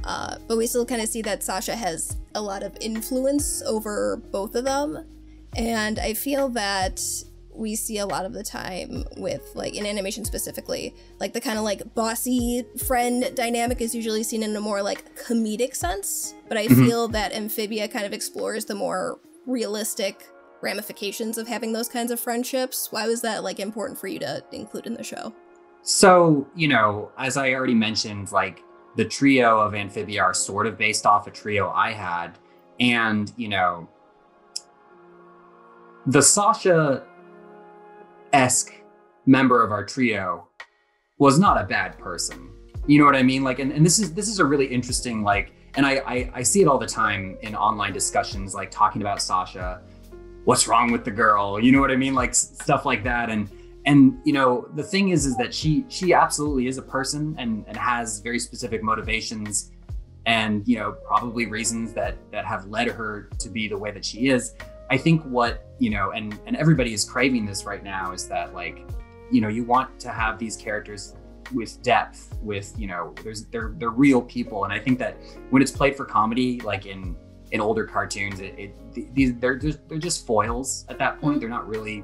but we still kind of see that Sasha has a lot of influence over both of them, and I feel that we see a lot of the time with, like, in animation specifically, like the kind of like bossy friend dynamic is usually seen in a more like comedic sense, but I feel that Amphibia kind of explores the more realistic ramifications of having those kinds of friendships. Why was that like important for you to include in the show? So, you know, as I already mentioned, like the trio of Amphibia are sort of based off a trio I had. And, you know, the Sasha-esque member of our trio was not a bad person. You know what I mean? Like, and this is a really interesting, like, and I see it all the time in online discussions, like talking about Sasha, what's wrong with the girl? You know what I mean? Like stuff like that. And you know, the thing is that she absolutely is a person and has very specific motivations and, you know, probably reasons that have led her to be the way that she is. I think what, you know, and everybody is craving this right now is that, like, you know, you want to have these characters with depth, with, you know, they're real people. And I think that when it's played for comedy, like in older cartoons, they're just foils at that point. They're not really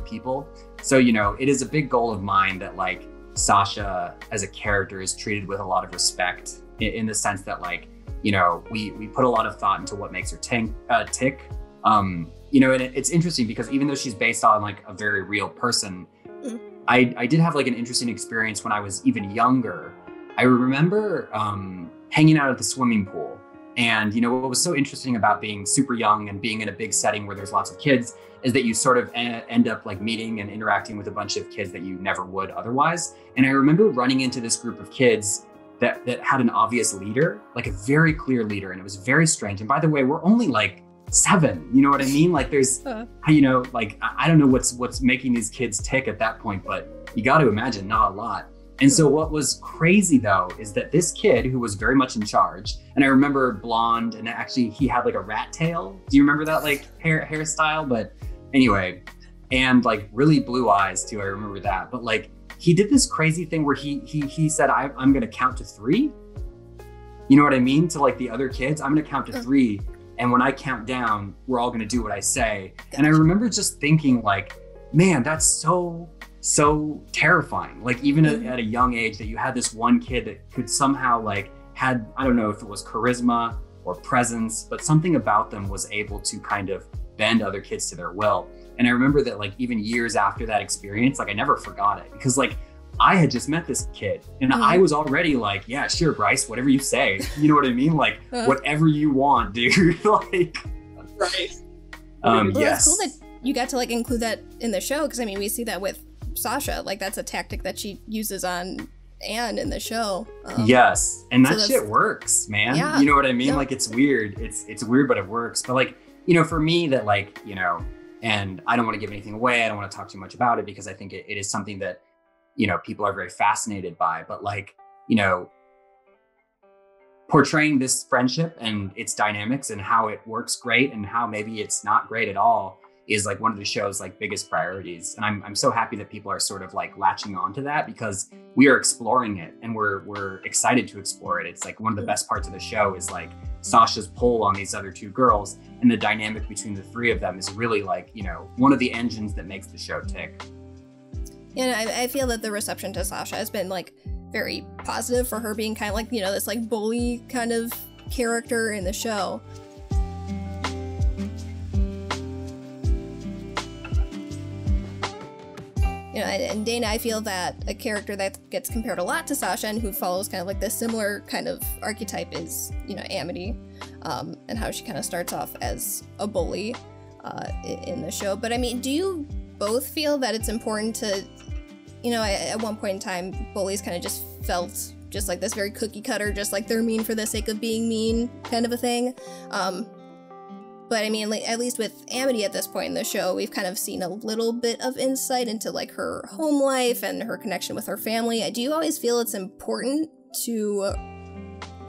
people. So, you know, it is a big goal of mine that, like, Sasha as a character is treated with a lot of respect in the sense that, like, you know, we put a lot of thought into what makes her tick. You know, and it's interesting because even though she's based on like a very real person, I did have like an interesting experience when I was even younger. I remember hanging out at the swimming pool. And, you know, what was so interesting about being super young and being in a big setting where there's lots of kids is that you sort of end up like meeting and interacting with a bunch of kids that you never would otherwise. And I remember running into this group of kids that had an obvious leader, like a very clear leader. And it was very strange. And by the way, we're only like 7, you know what I mean? Like there's, you know, like, I don't know what's making these kids tick at that point, but you got to imagine not a lot. And so what was crazy though, is that this kid who was very much in charge, and I remember blonde, and actually he had like a rat tail. Do you remember that like hairstyle? But anyway, and like really blue eyes too. I remember that. But like he did this crazy thing where he said, I'm going to count to 3. You know what I mean? To like the other kids, I'm going to count to 3. And when I count down, we're all going to do what I say. And I remember just thinking like, man, that's so terrifying. Like even at a young age that you had this one kid that could somehow like had, I don't know if it was charisma or presence, but something about them was able to kind of bend other kids to their will. And I remember that like even years after that experience, like I never forgot it because like I had just met this kid and I was already like, yeah, sure, Bryce, whatever you say, you know what I mean? Like whatever you want, dude. Like, right. Well, yes. It's cool that you got to like include that in the show. Cause I mean, we see that with Sasha, like that's a tactic that she uses on Anne in the show. Yes. And that shit works, man. Yeah. You know what I mean? Like it's weird. It's weird, but it works. But like, you know, for me that like, you know, and I don't want to give anything away. I don't want to talk too much about it because I think it is something that, you know, people are very fascinated by, but like, you know, portraying this friendship and its dynamics and how it works great and how maybe it's not great at all is like one of the show's like biggest priorities. And I'm so happy that people are sort of like latching onto that, because we are exploring it and we're excited to explore it. It's like one of the best parts of the show is like Sasha's pull on these other two girls, and the dynamic between the three of them is really like, you know, one of the engines that makes the show tick. Yeah, I feel that the reception to Sasha has been like very positive for her being kind of like, you know, this like bully kind of character in the show. You know, and Dana, I feel that a character that gets compared a lot to Sasha and who follows kind of like this similar kind of archetype is, you know, Amity, and how she kind of starts off as a bully in the show. But I mean, do you both feel that it's important to, you know, at one point in time, bullies kind of just felt just like this very cookie cutter, just like they're mean for the sake of being mean kind of a thing. But I mean, like, at least with Amity at this point in the show, we've kind of seen a little bit of insight into like her home life and her connection with her family. Do you always feel it's important to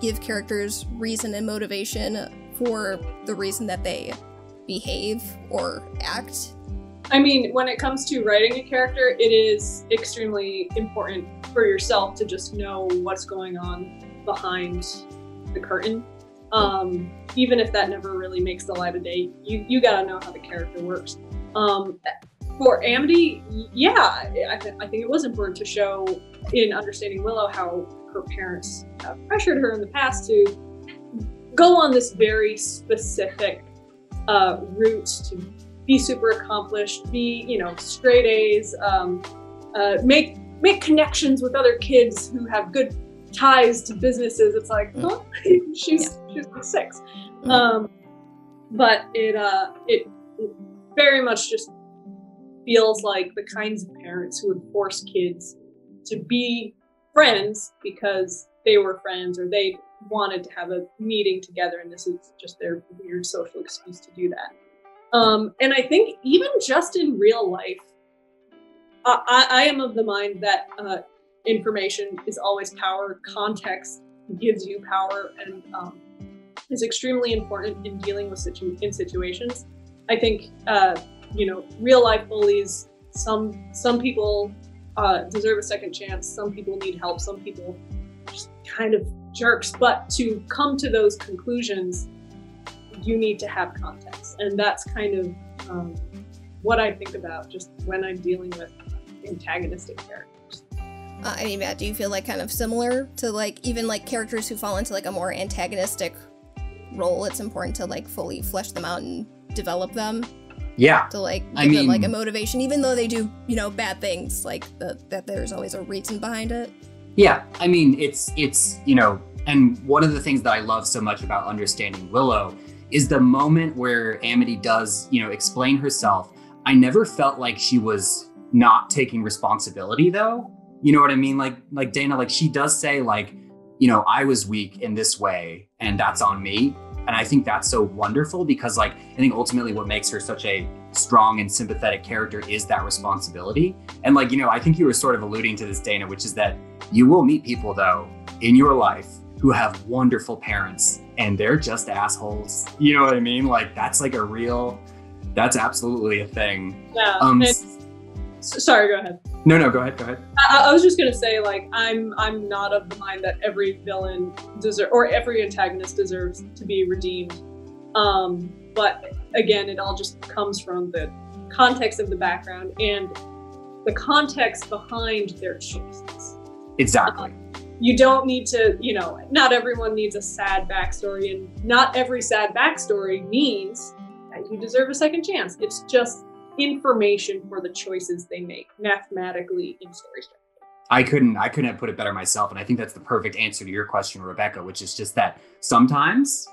give characters reason and motivation for the reason that they behave or act? I mean, when it comes to writing a character, it is extremely important for yourself to just know what's going on behind the curtain. Even if that never really makes the light of day, you gotta know how the character works. For Amity, yeah, I think it was important to show in Understanding Willow how her parents have pressured her in the past to go on this very specific route to be super accomplished, be, you know, straight A's, make connections with other kids who have good ties to businesses. It's like, huh? she's 6. But it very much just feels like the kinds of parents who would force kids to be friends because they were friends or they wanted to have a meeting together, and this is just their weird social excuse to do that. And I think even just in real life, I am of the mind that information is always power. Context gives you power, and is extremely important in dealing with situations. I think you know, real life bullies. Some people deserve a second chance. Some people need help. Some people are just kind of jerks. But to come to those conclusions, you need to have context, and that's kind of what I think about just when I'm dealing with antagonistic characters. I mean, Matt, do you feel like kind of similar to like even like characters who fall into like a more antagonistic role? It's important to like fully flesh them out and develop them. Yeah. To like give them like a motivation, even though they do, you know, bad things, like that there's always a reason behind it. Yeah, I mean, it's you know, and one of the things that I love so much about Understanding Willow is the moment where Amity does, you know, explain herself. I never felt like she was not taking responsibility, though. You know what I mean? Like Dana, like she does say like, you know, I was weak in this way and that's on me. And I think that's so wonderful because like, I think ultimately what makes her such a strong and sympathetic character is that responsibility. And like, you know, I think you were sort of alluding to this, Dana, which is that you will meet people though in your life who have wonderful parents and they're just assholes. You know what I mean? Like that's like that's absolutely a thing. Yeah. Sorry, go ahead. No, go ahead. I was just gonna say, like, I'm not of the mind that every villain or every antagonist deserves to be redeemed. But again, it all just comes from the context of the background and the context behind their choices. Exactly. You don't need to, you know, not everyone needs a sad backstory, and not every sad backstory means that you deserve a second chance. It's just information for the choices they make mathematically in story structure. I couldn't have put it better myself. And I think that's the perfect answer to your question, Rebecca, which is just that sometimes,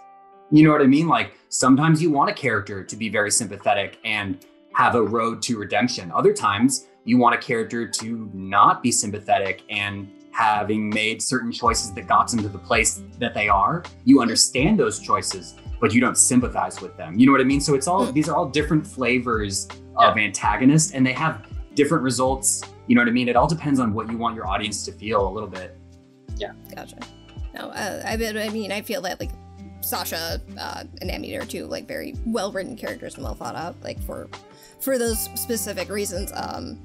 you know what I mean? Like sometimes you want a character to be very sympathetic and have a road to redemption. Other times you want a character to not be sympathetic and having made certain choices that got them to the place that they are, you understand those choices, but you don't sympathize with them. You know what I mean? So it's all, these are all different flavors of antagonists and they have different results. You know what I mean? It all depends on what you want your audience to feel a little bit. Yeah. Gotcha. No, I mean, I feel that like Sasha and Amity are two like very well written characters and well thought out, like for those specific reasons. I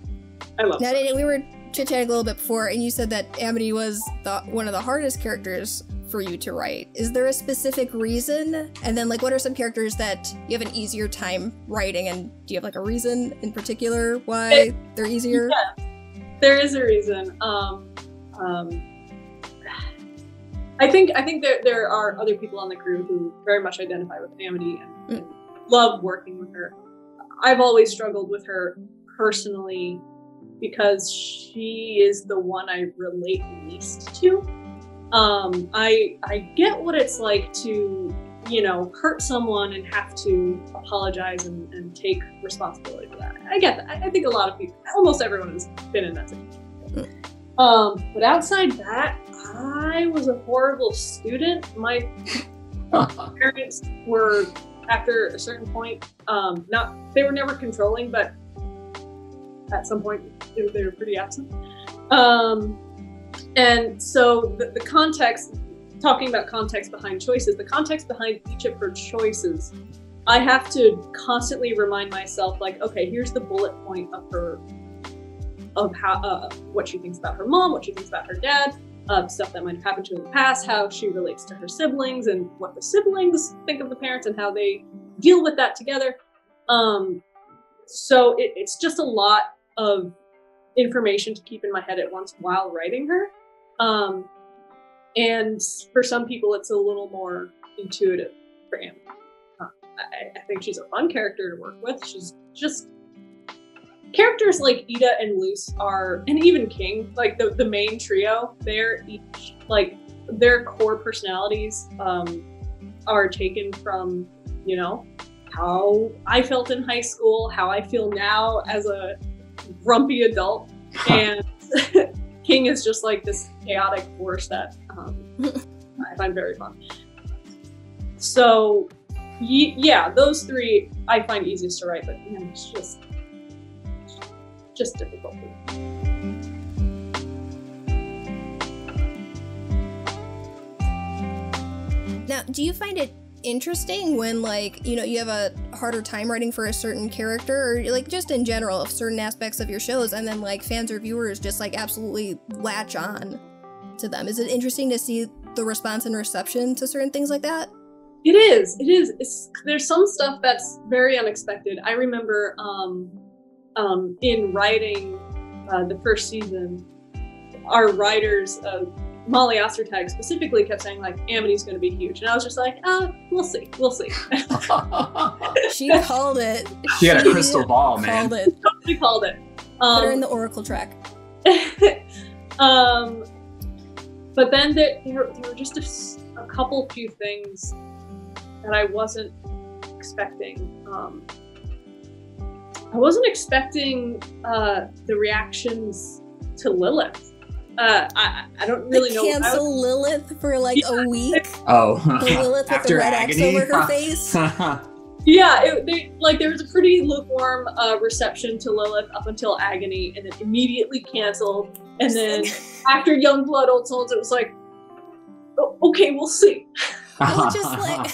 love now, we were chit-chatting a little bit before, and you said that Amity was one of the hardest characters for you to write. Is there a specific reason? And then, like, what are some characters that you have an easier time writing, and do you have, like, a reason in particular why they're easier? Yeah, there is a reason. I think there are other people on the crew who very much identify with Amity and love working with her. I've always struggled with her personally because she is the one I relate least to. I get what it's like to, you know, hurt someone and have to apologize and take responsibility for that. I get that. I think a lot of people, almost everyone has been in that situation. But outside that, I was a horrible student. My parents were, after a certain point, they were never controlling, but at some point they were pretty absent. And so the context, talking about context behind choices, the context behind each of her choices, I have to constantly remind myself, like, okay, here's the bullet point of how what she thinks about her mom, what she thinks about her dad, stuff that might have happened to her in the past, how she relates to her siblings, and what the siblings think of the parents and how they deal with that together. So it's just a lot of information to keep in my head at once while writing her. And for some people, it's a little more intuitive for Amity. I think she's a fun character to work with. She's just... Characters like Ida and Luce are, and even King, like the main trio, they're each, like, their core personalities are taken from, you know, how I felt in high school, how I feel now as a grumpy adult, and King is just like this chaotic force that I find very fun. So, yeah, those three I find easiest to write, but man, it's just difficult. Now, do you find it interesting when, like, you know, you have a harder time writing for a certain character, or like just in general of certain aspects of your shows, and then like fans or viewers just like absolutely latch on to them? Is it interesting to see the response and reception to certain things like that? It is. There's some stuff that's very unexpected. I remember in writing the first season, our writers, Molly Ostertag specifically, kept saying, like, Amity's going to be huge. And I was just like, we'll see. She called it. She had a crystal ball, man. Called it. Totally called it. Put her in the Oracle track. But then there were just a few things that I wasn't expecting. I wasn't expecting the reactions to Lilith. I don't really know. Cancel Lilith for like a week. Oh, the Lilith with the red X over her face. Yeah, there was a pretty lukewarm reception to Lilith up until Agony, and then immediately canceled. And then after Youngblood Old Souls, it was like, oh, okay, we'll see. Well, just like,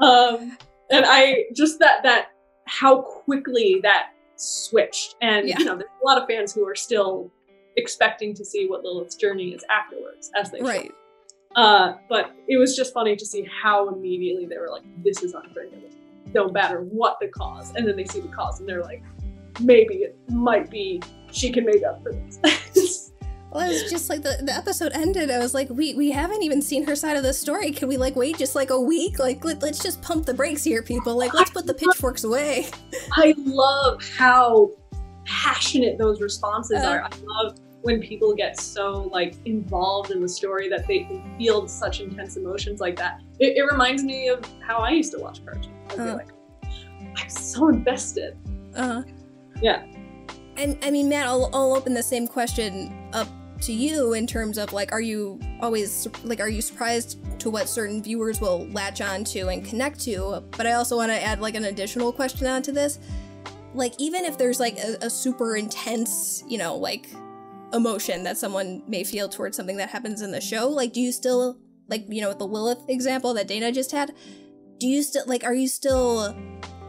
and I just that how quickly that switched, and you know, there's a lot of fans who are still expecting to see what Lilith's journey is afterwards, as they should. But it was just funny to see how immediately they were like, this is unforgivable, no matter what the cause. And then they see the cause and they're like, maybe it might be she can make up for this. Well, it was just like the episode ended. I was like, we haven't even seen her side of the story. Can we like wait just like a week? Like let's just pump the brakes here, people. Like, let's put the pitchforks away. I love how passionate those responses are. I love when people get so like involved in the story that they feel such intense emotions like that. It reminds me of how I used to watch cartoons. I'd be like, I'm so invested. Yeah. And I mean, Matt, I'll open the same question up to you in terms of like, are you surprised to what certain viewers will latch on to and connect to? But I also want to add like an additional question onto this. Like, even if there's like a super intense, you know, like emotion that someone may feel towards something that happens in the show, like, do you still like, you know, with the Lilith example that Dana just had, do you still, like, are you still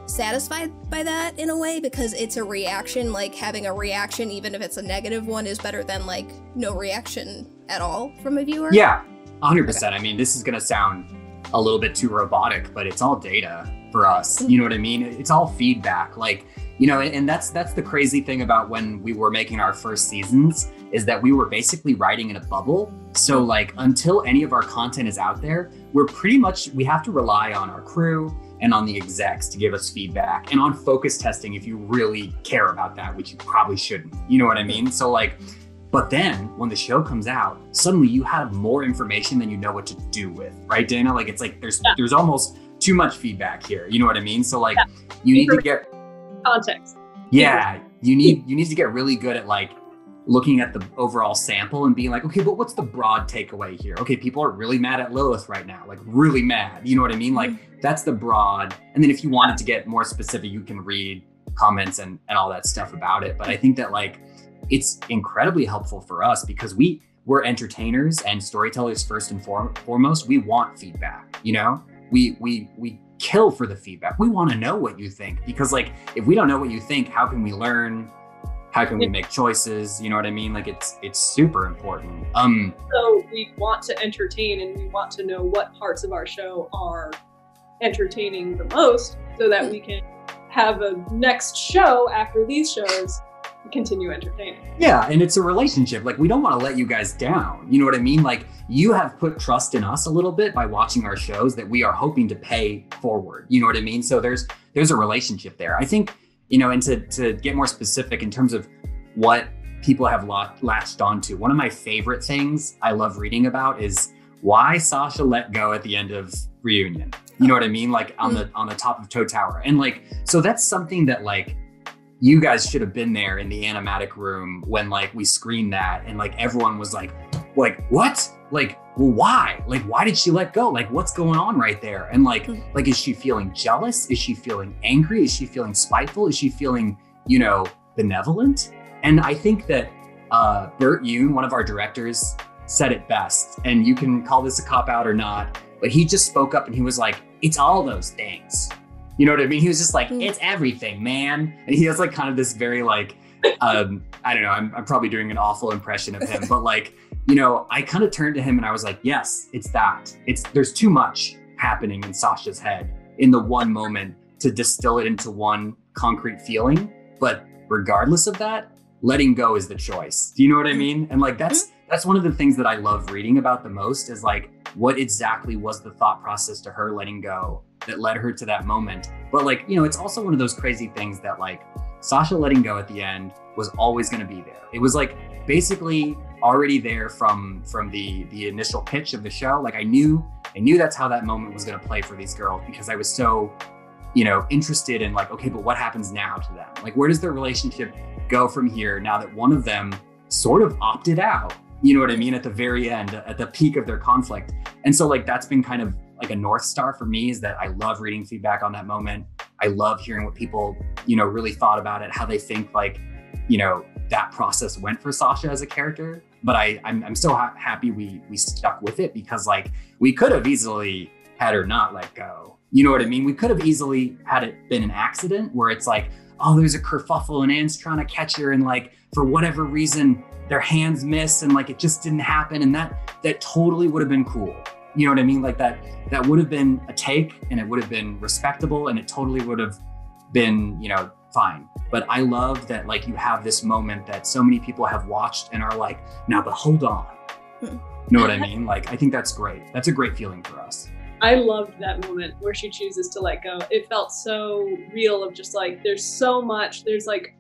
satisfied by that in a way? Because it's a reaction, like, having a reaction, even if it's a negative one, is better than, like, no reaction at all from a viewer? Yeah, 100%. Okay. I mean, this is going to sound a little bit too robotic, but it's all data for us. You know what I mean? It's all feedback. Like, you know, and that's the crazy thing about when we were making our first seasons, is that we were basically writing in a bubble. So like, until any of our content is out there, we have to rely on our crew and on the execs to give us feedback, and on focus testing if you really care about that, which you probably shouldn't. You know what I mean? So like, but then when the show comes out, suddenly you have more information than you know what to do with, right, Dana? Like, it's like there's almost too much feedback here. You know what I mean? So like, you need to get context. Yeah, you need to get really good at like looking at the overall sample and being like, okay, but what's the broad takeaway here? Okay, people are really mad at Lilith right now, like really mad. You know what I mean? Like, that's the broad. And then if you wanted to get more specific, you can read comments and all that stuff about it. But I think that like, it's incredibly helpful for us because we're entertainers and storytellers first and foremost. We want feedback, you know? We kill for the feedback. We want to know what you think, because like, if we don't know what you think, how can we learn? How can we make choices? You know what I mean? Like, it's super important. So we want to entertain, and we want to know what parts of our show are entertaining the most, so that we can have a next show after these shows continue entertaining. Yeah, and it's a relationship. Like, we don't want to let you guys down. You know what I mean? Like, you have put trust in us a little bit by watching our shows that we are hoping to pay forward. You know what I mean? So there's a relationship there. I think, you know, and to get more specific in terms of what people have latched onto, one of my favorite things I love reading about is why Sasha let go at the end of Reunion. You know what I mean? Like, on the top of Toe Tower. And like, so that's something that like, you guys should have been there in the animatic room when like we screened that, and like everyone was like what? Like, well, why? Like, why did she let go? Like, what's going on right there? And like, is she feeling jealous? Is she feeling angry? Is she feeling spiteful? Is she feeling, you know, benevolent? And I think that Bert Yoon, one of our directors, said it best. And you can call this a cop-out or not, but he just spoke up and he was like, it's all those things. You know what I mean? He was just like, it's everything, man. And he has like kind of this very like, I don't know, I'm probably doing an awful impression of him, but like, you know, I kind of turned to him and I was like, yes, it's that. There's too much happening in Sasha's head in the one moment to distill it into one concrete feeling. But regardless of that, letting go is the choice. Do you know what I mean? And like, that's one of the things that I love reading about the most, is like, what exactly was the thought process to her letting go that led her to that moment. But like, you know, it's also one of those crazy things that like, Sasha letting go at the end was always going to be there. It was like basically already there from the initial pitch of the show. Like, I knew that's how that moment was going to play for these girls, because I was so, you know, interested in like, okay, but what happens now to them? Like, where does their relationship go from here now that one of them sort of opted out? You know what I mean? At the very end, at the peak of their conflict. And so like, that's been kind of like a North Star for me, is that I love reading feedback on that moment. I love hearing what people, you know, really thought about it, how they think like, you know, that process went for Sasha as a character. But I'm so happy we stuck with it, because like, we could have easily had her not let go. You know what I mean? We could have easily had it been an accident where it's like, oh, there's a kerfuffle and Anne's trying to catch her, and like, for whatever reason, their hands miss and like, it just didn't happen. And that totally would have been cool. You know what I mean? Like that would have been a take, and it would have been respectable, and it totally would have been, you know, fine. But I love that like, you have this moment that so many people have watched and are like, now, but hold on. You know what I mean? Like, I think that's great. That's a great feeling for us. I loved that moment where she chooses to let go. It felt so real, of just like, there's so much, there's like,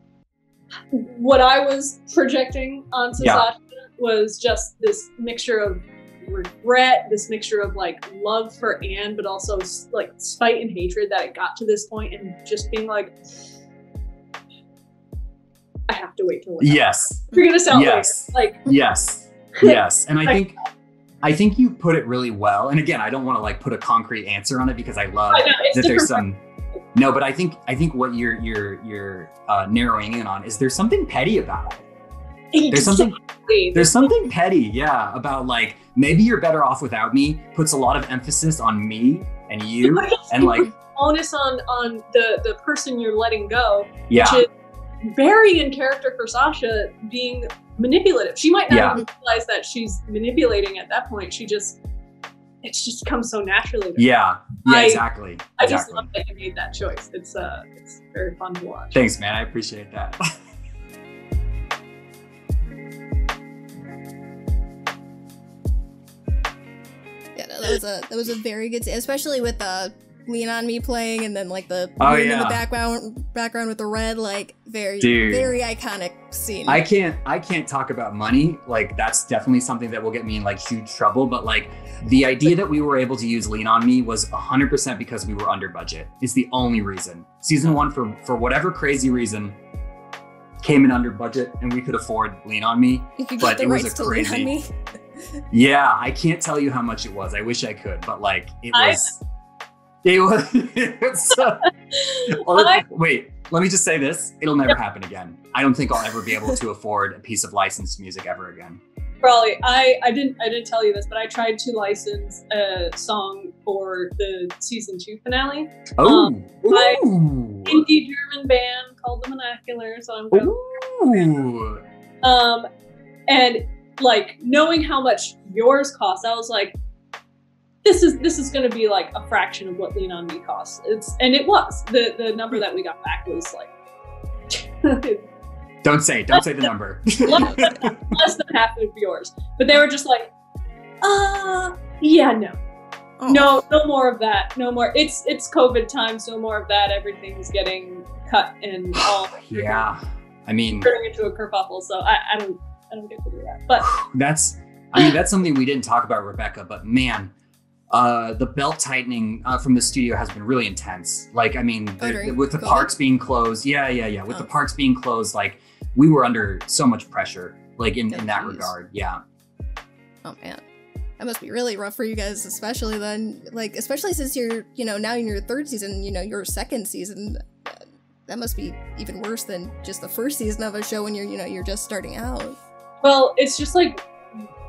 what I was projecting onto Sasha was just this mixture of regret, this mixture of like love for Anne, but also like spite and hatred that it got to this point, and just being like, I have to wait till later. Yes. Figure this out later. Like, yes. And I think you put it really well. And again, I don't want to like put a concrete answer on it, because I love that there's some. No, but I think what you're narrowing in on is there's something petty about it. There's something There's something petty, yeah, about like maybe you're better off without me. Puts a lot of emphasis on me and you, and like onus on the person you're letting go, yeah. which is very in character for Sasha, being manipulative. She might not even realize that she's manipulating at that point. It just comes so naturally to yeah exactly. I just love that you made that choice. It's very fun to watch. Thanks, man. I appreciate that. Yeah, no, that was a very good scene, especially with Lean on Me playing, and then like the in the background with the red, like very iconic scene. I can't talk about money. Like that's definitely something that will get me in like huge trouble. But like the idea that we were able to use Lean on Me was 100% because we were under budget. It's the only reason. Season 1, for whatever crazy reason, came in under budget, and we could afford Lean on Me. You could get the rights to Lean on Me. Yeah, I can't tell you how much it was. I wish I could, but like it was. Wait, let me just say this. It'll never happen again. I don't think I'll ever be able to afford a piece of licensed music ever again. Probably. I didn't tell you this, but I tried to license a song for the season 2 finale. Oh, by an indie German band called the Monoculars. So and like knowing how much yours costs, I was like, this is going to be like a fraction of what Lean on Me costs. And it was. The number that we got back was like Don't say the number. less than half of yours. But they were just like, yeah, no. Oh. No more of that. No more. It's COVID times, no more of that. Everything's getting cut and all. Yeah. I mean, turning into a kerfuffle, so I don't get to do that. But that's something we didn't talk about, Rebecca, but man, the belt tightening from the studio has been really intense. Like, I mean, with the parks being closed, with the parks being closed, like we were under so much pressure, like in that regard. Yeah. Oh man, that must be really rough for you guys, especially then, like, especially since you're, now in your 3rd season, your 2nd season. That must be even worse than just the 1st season of a show when you're just starting out. Well, it's just like,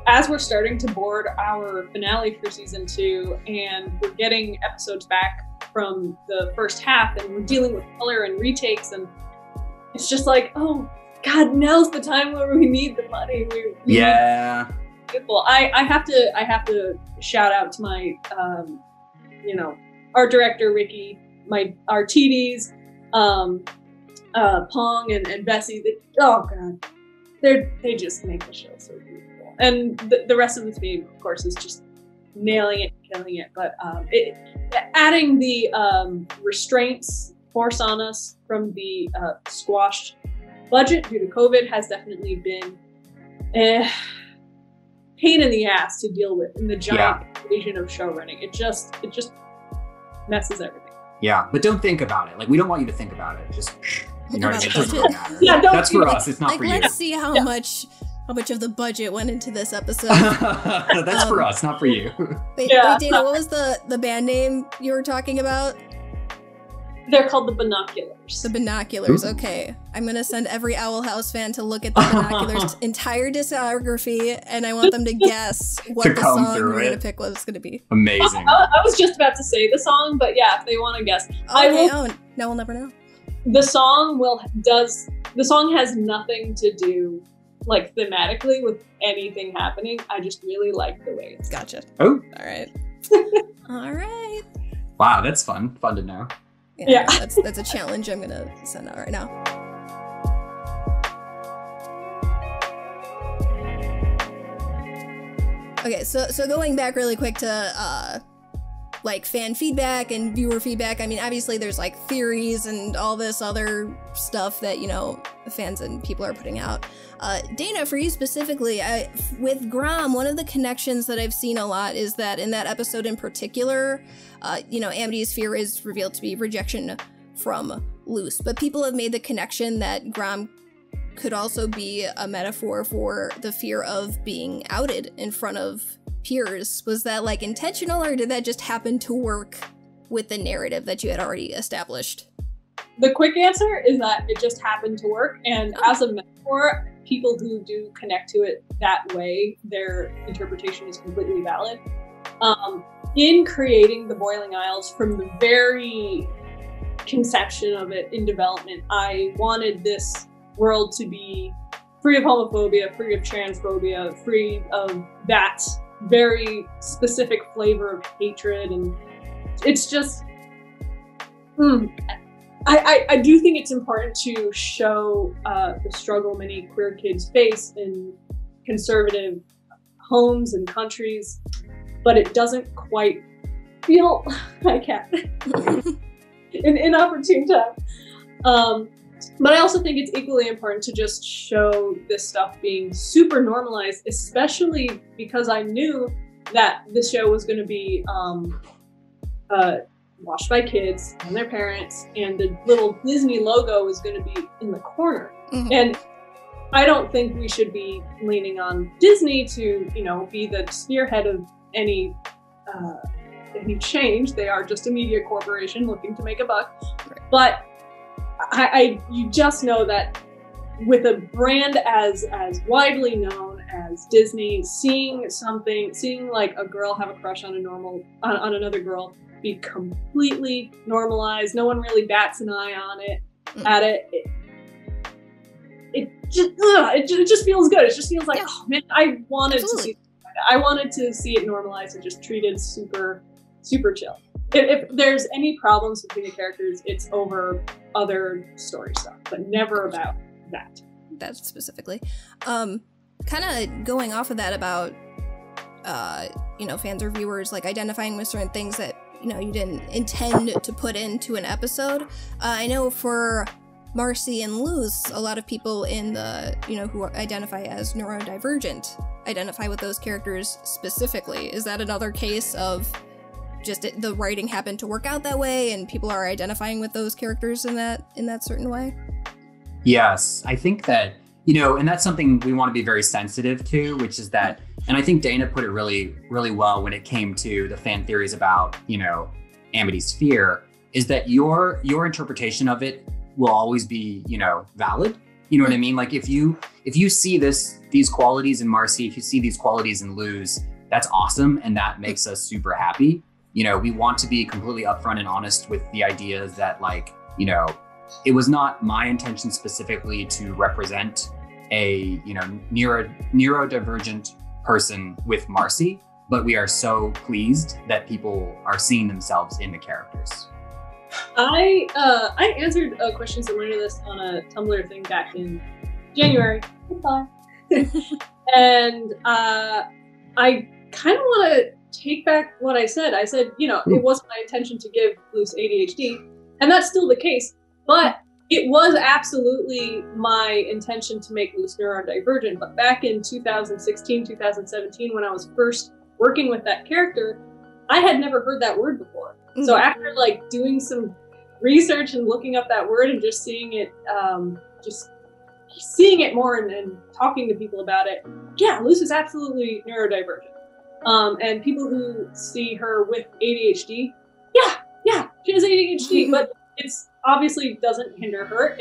as we're starting to board our finale for season 2, and we're getting episodes back from the first half, and we're dealing with color and retakes, and it's just like, oh God, now's the time where we need the money. Yeah. Beautiful. I have to shout out to my, art director Ricky, our TDs, Pong and Bessie. Oh God, they just make the show so beautiful. And the rest of the team, of course, is just nailing it, killing it. But adding the restraints force on us from the squashed budget due to COVID has definitely been a pain in the ass to deal with in the giant equation of show running. It just messes everything. Yeah, but don't think about it. Like, we don't want you to think about it. Just, it doesn't really matter. Yeah, that's for us. It's not for you. Let's see how much of the budget went into this episode. That's for us, not for you. Wait, Dana, what was the band name you were talking about? They're called the Binoculars. The Binoculars, okay. I'm going to send every Owl House fan to look at the Binoculars' entire discography, and I want them to guess what the song we're going to pick was going to be. Amazing. I was just about to say the song, but yeah, if they want to guess. Okay, no, we'll never know. The song has nothing to do, like, thematically with anything happening. I just really like the way it's Gotcha. Oh. All right. All right. Wow, that's fun. Fun to know. Yeah. That's a challenge I'm gonna send out right now. Okay, so going back really quick to like fan feedback and viewer feedback. I mean, obviously there's like theories and all this other stuff that fans and people are putting out. Dana, for you specifically, with Grom, one of the connections that I've seen a lot is that in that episode in particular, Amity's fear is revealed to be rejection from Luce. But people have made the connection that Grom could also be a metaphor for the fear of being outed in front of peers. Was that like intentional, or did that just happen to work with the narrative that you had already established? The quick answer is that it just happened to work, and as a metaphor, people who do connect to it that way, their interpretation is completely valid. In creating the Boiling Isles, from the very conception of it in development, I wanted this world to be free of homophobia, free of transphobia, free of that very specific flavor of hatred. And it's just, I do think it's important to show the struggle many queer kids face in conservative homes and countries, but it doesn't quite feel like an inopportune time. But I also think it's equally important to just show this stuff being super normalized, especially because I knew that this show was going to be watched by kids and their parents, and the little Disney logo was going to be in the corner. Mm-hmm. And I don't think we should be leaning on Disney to, be the spearhead of any change. They are just a media corporation looking to make a buck. Right. But you just know that with a brand as widely known as Disney, seeing like a girl have a crush on another girl be completely normalized, no one really bats an eye on it. It just feels good. It just feels like, oh man, I wanted to see it normalized and just treated super, super chill. If there's any problems between the characters, it's over other story stuff, but never about that. That specifically. Kind of going off of that about, fans or viewers like identifying with certain things that, you didn't intend to put into an episode. I know for Marcy and Luz, a lot of people in the, who identify as neurodivergent identify with those characters specifically. Is that another case of just the writing happened to work out that way and people are identifying with those characters in that certain way? Yes, I think that, and that's something we want to be very sensitive to, which is that, and I think Dana put it really, really well when it came to the fan theories about, Amity's Fear, is that your interpretation of it will always be, valid. You know what I mean? Like if you see these qualities in Marcy, if you see these qualities in Luz, that's awesome. And that makes us super happy. We want to be completely upfront and honest with the ideas that it was not my intention specifically to represent a, neurodivergent person with Marcy, but we are so pleased that people are seeing themselves in the characters. I answered a question similar to this on a Tumblr thing back in January. Goodbye. And I kind of want to take back what I said. I said, it wasn't my intention to give Luz ADHD, and that's still the case, but it was absolutely my intention to make Luz neurodivergent. But back in 2016, 2017, when I was first working with that character, I had never heard that word before. Mm-hmm. So after doing some research and looking up that word and just seeing it more and talking to people about it, yeah, Luz is absolutely neurodivergent. And people who see her with ADHD, yeah, she has ADHD, but it's obviously doesn't hinder her.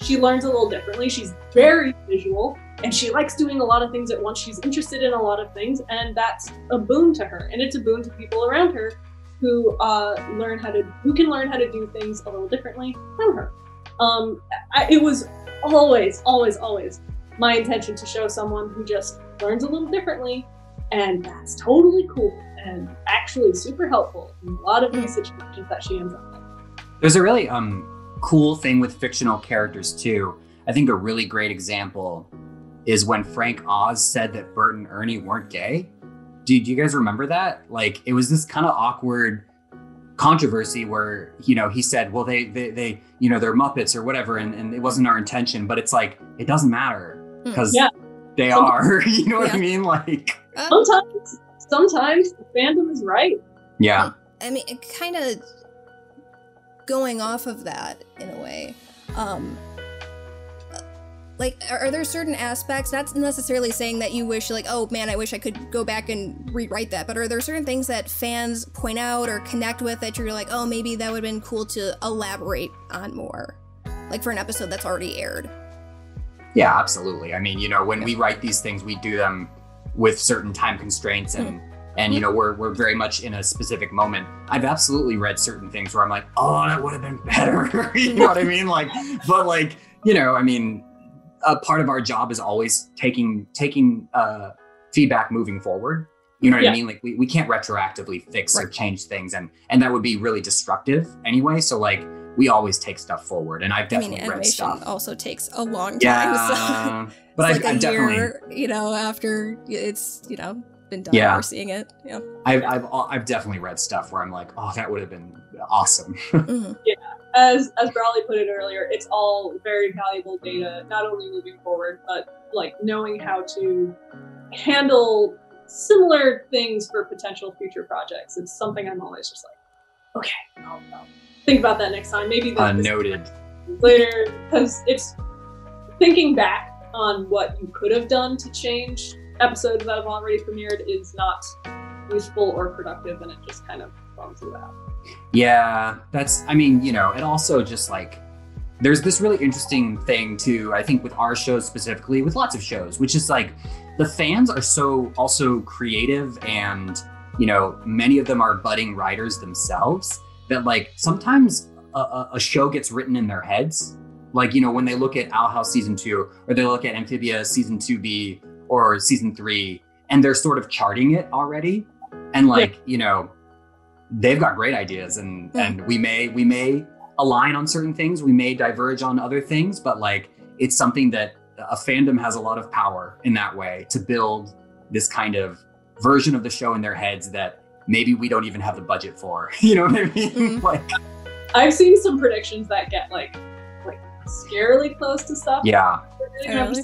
She learns a little differently. She's very visual and she likes doing a lot of things at once. She's interested in a lot of things, and that's a boon to her. And it's a boon to people around her who can learn how to do things a little differently from her. It was always, always, always my intention to show someone who just learns a little differently, and that's totally cool and actually super helpful in a lot of these situations that she ends up in. There's a really cool thing with fictional characters too. I think a really great example is when Frank Oz said that Bert and Ernie weren't gay. Do you guys remember that? It was this kind of awkward controversy where, he said, well, they they're Muppets or whatever, and it wasn't our intention, but it's it doesn't matter because they are, what I mean? Sometimes the fandom is right. Yeah. I mean, kind of going off of that in a way, are there certain aspects, not necessarily saying that you wish oh man, I wish I could go back and rewrite that, but are there certain things that fans point out or connect with that you're oh, maybe that would have been cool to elaborate on more, for an episode that's already aired? Yeah, absolutely. I mean, when we write these things, we do them with certain time constraints and we're very much in a specific moment. I've absolutely read certain things where I'm like, oh, that would have been better. You know what I mean? I mean, a part of our job is always taking feedback moving forward. You know what I mean? Like we can't retroactively fix or change things, and that would be really destructive anyway. So like we always take stuff forward, and I've definitely read stuff. Animation also takes a long time. Yeah, so but I've definitely, after it's been done, we're seeing it. Yeah, I've definitely read stuff where I'm like, oh, that would have been awesome. Mm-hmm. Yeah, as Brawley put it earlier, it's all very valuable data, not only moving forward, but like knowing how to handle similar things for potential future projects. It's something I'm always just like, okay, I'll think about that next time. Maybe noted later, because it's thinking back on what you could have done to change episodes that have already premiered is not useful or productive, and it just kind of bums you out. Yeah, it also just like, there's this really interesting thing too, I think with our shows specifically, with lots of shows, which is like, the fans are so also creative, and many of them are budding writers themselves, that like sometimes a show gets written in their heads. Like, when they look at Owl House season 2, or they look at Amphibia season 2B or season 3, and they're sort of charting it already. And like, they've got great ideas, and we may align on certain things, we may diverge on other things, but like, it's something that a fandom has a lot of power in that way to build this kind of version of the show in their heads that maybe we don't even have the budget for. You know what I mean? Mm-hmm. Like, I've seen some predictions that get like scarily close to stuff. Yeah. Really?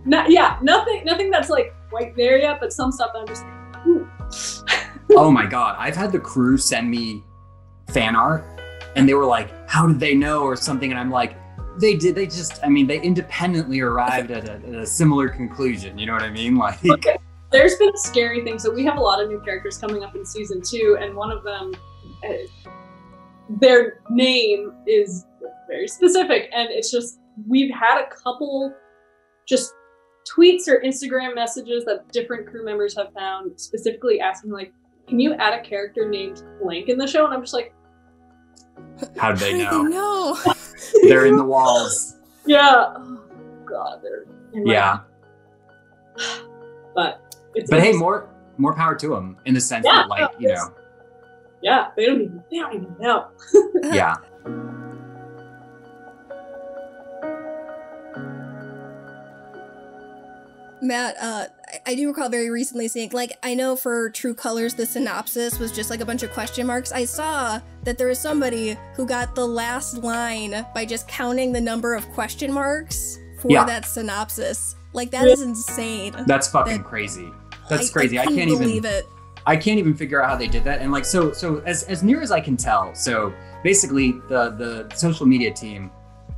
Nothing that's like quite there yet, but some stuff that I'm just like, ooh. Oh my God. I've had the crew send me fan art, and they were like, how did they know, or something? And I'm like, they independently arrived at a similar conclusion. You know what I mean? Like, okay. There's been scary things. So we have a lot of new characters coming up in season 2, and one of them, their name is very specific, and it's just, we've had a couple just tweets or Instagram messages that different crew members have found, specifically asking like, can you add a character named blank in the show? And I'm just like, how do they know? No. They're in the walls. Yeah. Oh God, they're in my yeah. But hey, more power to them, in the sense that, like, yeah, they don't even know. Yeah. Matt, I do recall very recently seeing, like, I know for True Colors, the synopsis was just like a bunch of question marks. I saw that there was somebody who got the last line by just counting the number of question marks for that synopsis. Like, that is insane. That's fucking crazy. That's crazy. I can't believe it. I can't even figure out how they did that. And like, so as near as I can tell, so basically the social media team,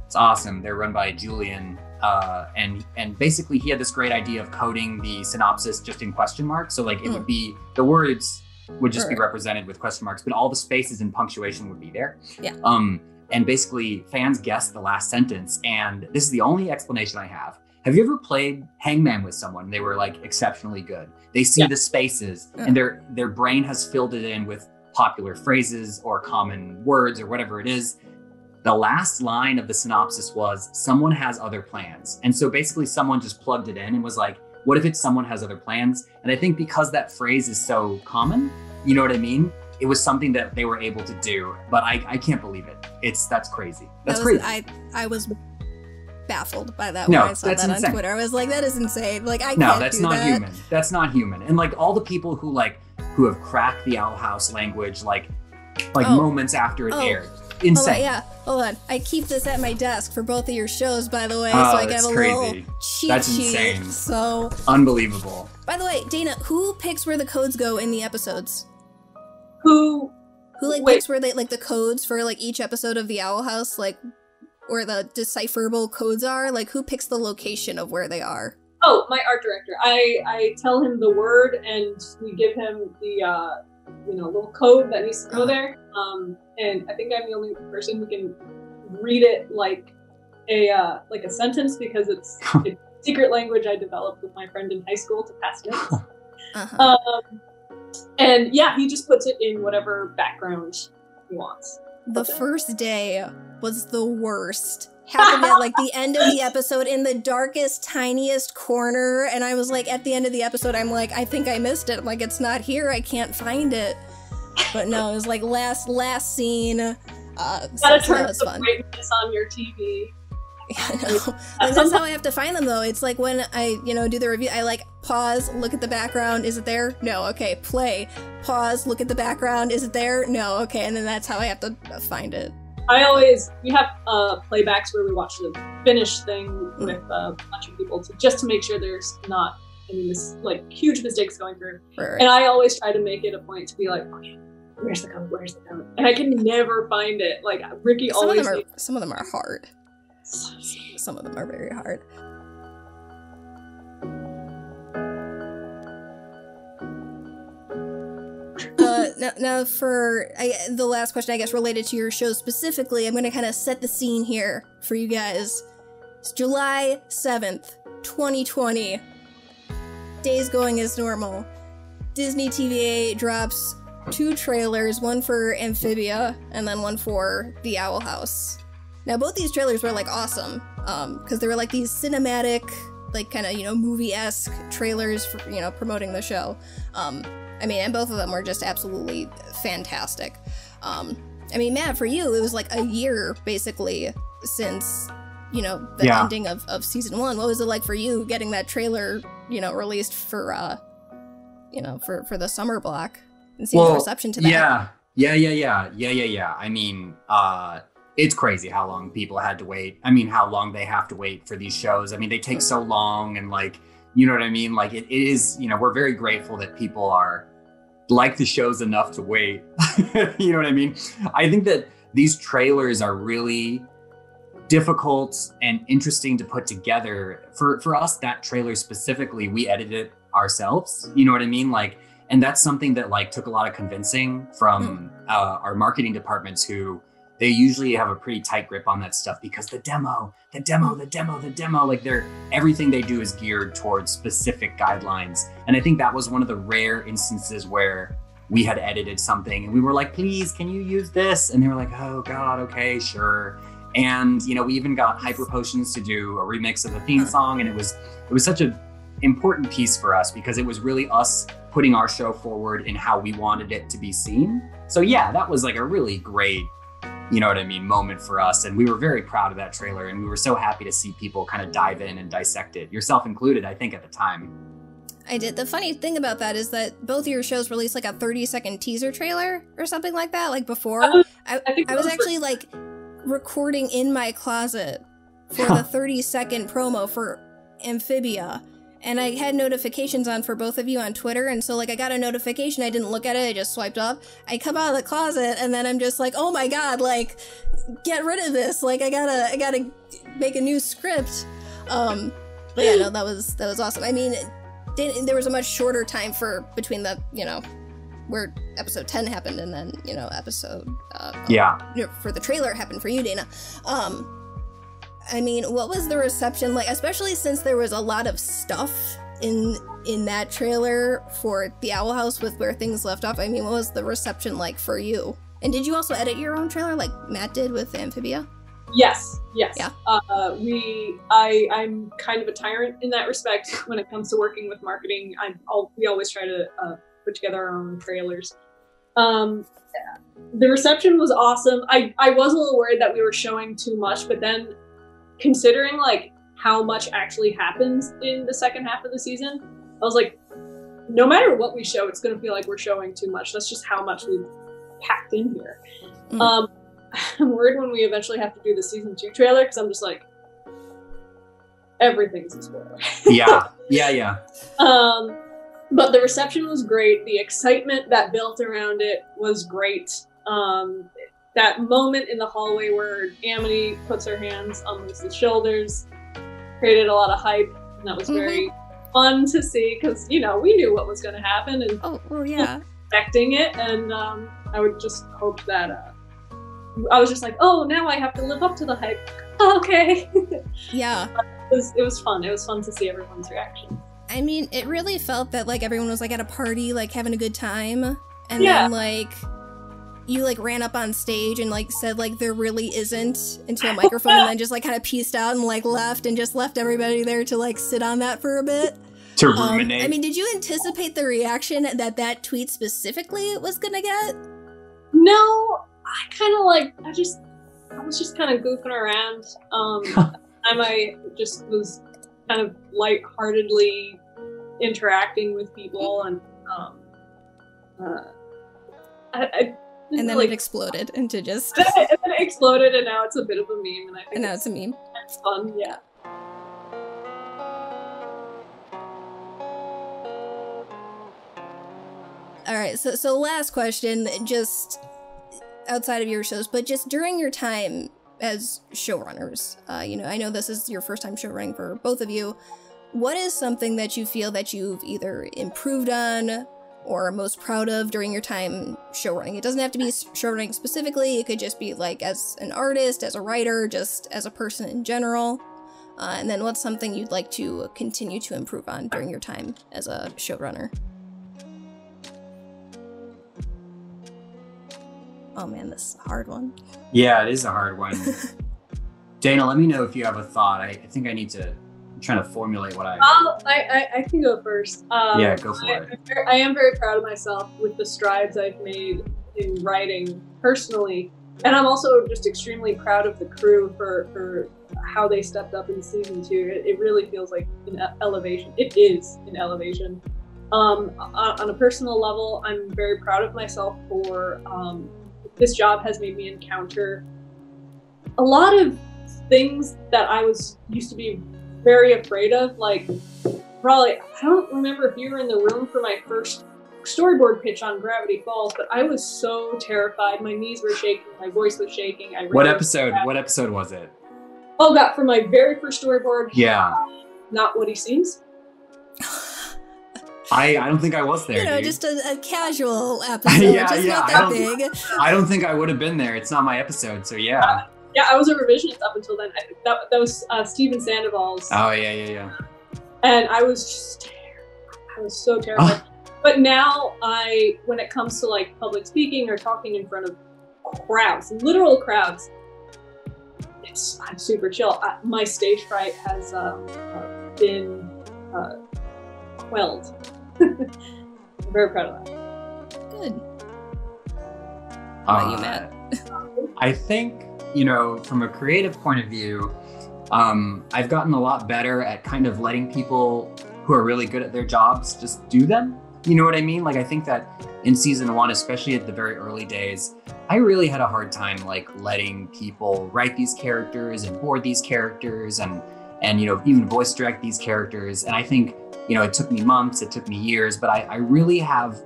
it's awesome. They're run by Julian. And basically he had this great idea of coding the synopsis just in question marks. So like it would be, the words would just be represented with question marks, but all the spaces and punctuation would be there. Yeah. And basically fans guessed the last sentence. And this is the only explanation I have. Have you ever played Hangman with someone? They were like exceptionally good. They see the spaces and their brain has filled it in with popular phrases or common words or whatever it is. The last line of the synopsis was, someone has other plans. And so basically someone just plugged it in and was like, what if it's someone has other plans? And I think because that phrase is so common, you know what I mean? It was something that they were able to do, but I can't believe it. That's crazy. That's crazy. I was baffled by that when I saw that on Twitter. I was like, that is insane. Like, I can't do that. No, that's not human. That's not human. And like all the people who have cracked the Owl House language, like moments after it aired. Insane. Hold on. I keep this at my desk for both of your shows, by the way, so I can have a little cheat sheet. Insane. So unbelievable. By the way, Dana, who picks where the codes go in the episodes? Who picks where they the codes for each episode of the Owl House, where the decipherable codes are? Like, who picks the location of where they are? Oh, my art director. I tell him the word, and we give him the little code that needs to go there. And I think I'm the only person who can read it like a sentence because it's a secret language I developed with my friend in high school to pass notes. And yeah, he just puts it in whatever background he wants. The first day was the worst. Happened at like the end of the episode in the darkest, tiniest corner, and I was like, at the end of the episode, I'm like, I think I missed it. I'm like, it's not here. I can't find it. But no, it was like last scene. Gotta turn the brightness on your TV. Yeah, I know. And that's how I have to find them, though. It's like when I, do the review, I like pause, look at the background. Is it there? No. Okay. Play. Pause. Look at the background. Is it there? No. Okay. And then that's how I have to find it. We have playbacks where we watch the finished thing with a bunch of people just to make sure there's not this like huge mistakes going through. Right. And I always try to make it a point to be like, okay, where's the code? Where's the code? And I can never find it. Like Ricky always. Some of them are hard. Some of them are very hard. Now for the last question, I guess, related to your show specifically, I'm going to kind of set the scene here for you guys. It's July 7th, 2020. Days going as normal. Disney TVA drops 2 trailers, one for Amphibia and then one for The Owl House. Now, both these trailers were, like, awesome, because they were, like, these cinematic, like, kind of, movie-esque trailers for, promoting the show. And both of them were just absolutely fantastic. Matt, for you, it was, like, a year, basically, since, the ending of season 1. What was it like for you getting that trailer, released for, for the summer block and seeing the reception to that? Yeah. I mean, it's crazy how long people had to wait. I mean, how long they have to wait for these shows. I mean, they take so long and like, you know what I mean? Like it is, we're very grateful that people are like the shows enough to wait. You know what I mean? I think that these trailers are really difficult and interesting to put together. For us, that trailer specifically, we edited it ourselves. You know what I mean? Like, and that's something that like took a lot of convincing from our marketing departments who, they usually have a pretty tight grip on that stuff because the demo, like everything they do is geared towards specific guidelines. And I think that was one of the rare instances where we had edited something and we were like, please, can you use this? And they were like, oh God, okay, sure. And, we even got Hyper Potions to do a remix of the theme song. And it was such an important piece for us because it was really us putting our show forward in how we wanted it to be seen. So yeah, that was like a really great, moment for us. And we were very proud of that trailer. And we were so happy to see people kind of dive in and dissect it, yourself included, I think, at the time. I did. The funny thing about that is that both of your shows released like a 30-second teaser trailer or something like that, like before. I was actually like recording in my closet for the 30-second promo for Amphibia. And I had notifications on for both of you on Twitter, and so, like, I got a notification, I didn't look at it, I just swiped up. I come out of the closet, and then I'm just like, oh my god, like, get rid of this, like, I gotta make a new script. But yeah, no, that was awesome. I mean, there was a much shorter time between the, where episode 10 happened, and then, episode, for the trailer happened for you, Dana. What was the reception like, especially since there was a lot of stuff in that trailer for The Owl House with where things left off? What was the reception like for you? And did you also edit your own trailer like Matt did with Amphibia? Yes. Yeah. I'm kind of a tyrant in that respect when it comes to working with marketing. We always try to put together our own trailers. The reception was awesome. I was a little worried that we were showing too much, but then considering like how much actually happens in the second half of the season, I was like, no matter what we show, it's going to feel like we're showing too much. That's just how much we've packed in here. I'm worried when we eventually have to do the season 2 trailer because I'm just like, everything's a spoiler. Yeah. But the reception was great. The excitement that built around it was great. That moment in the hallway where Amity puts her hands on Lisa's shoulders created a lot of hype, and that was very fun to see because, we knew what was going to happen and expecting it, and I would just hope that I was just like, oh, now I have to live up to the hype. okay. Yeah. It was fun. It was fun to see everyone's reaction. I mean, it really felt that, like, everyone was, like, at a party, like, having a good time. And Yeah. then, like, you, like, ran up on stage and, like, said, like, there really isn't into a microphone and then just, like, kind of pieced out and, like, left and just left everybody there to, like, sit on that for a bit. To ruminate. I mean, did you anticipate the reaction that tweet specifically was gonna get? No, I kind of like, I was just kind of goofing around. I just was kind of lightheartedly interacting with people, and and then like, it exploded into just. and then it exploded, and now it's a bit of a meme, and I think And now it's a meme. it's fun. Yeah. All right, so last question, just outside of your shows, but just during your time as showrunners, you know, I know this is your first time showrunning for both of you. What is something that you feel that you've either improved on or are most proud of during your time showrunning? It doesn't have to be showrunning specifically. It could just be like as an artist, as a writer, just as a person in general. And then what's something you'd like to continue to improve on during your time as a showrunner? Oh man, this is a hard one. Yeah, it is a hard one. Dana, let me know if you have a thought. I think I need to, I'm trying to formulate what I can go first. Yeah, go for it. I am very proud of myself with the strides I've made in writing personally. And I'm also just extremely proud of the crew for how they stepped up in season 2. It really feels like an elevation. It is an elevation. On a personal level, I'm very proud of myself for this job has made me encounter a lot of things that I used to be very afraid of. Like, probably, I don't remember if you were in the room for my first storyboard pitch on Gravity Falls, but I was so terrified. My knees were shaking, my voice was shaking. What episode was it? Oh God, for my very first storyboard. Yeah. Not What He Seems. I don't think I was there. You know, dude. just a casual episode, just not that big. I don't think I would have been there. It's not my episode, so yeah. Yeah, I was a revisionist up until then. That was Steven Sandoval's. Oh yeah. And I was just terrified. I was so terrified. But now when it comes to like public speaking or talking in front of crowds, literal crowds, I'm super chill. My stage fright has been quelled. I'm very proud of that. Good. How about you, Matt? I think, you know, from a creative point of view, I've gotten a lot better at kind of letting people who are really good at their jobs just do them. You know what I mean? Like, I think that in season 1, especially at the very early days, I really had a hard time like letting people write these characters and board these characters and you know, even voice direct these characters. And I think, you know, it took me months, it took me years, but I really have,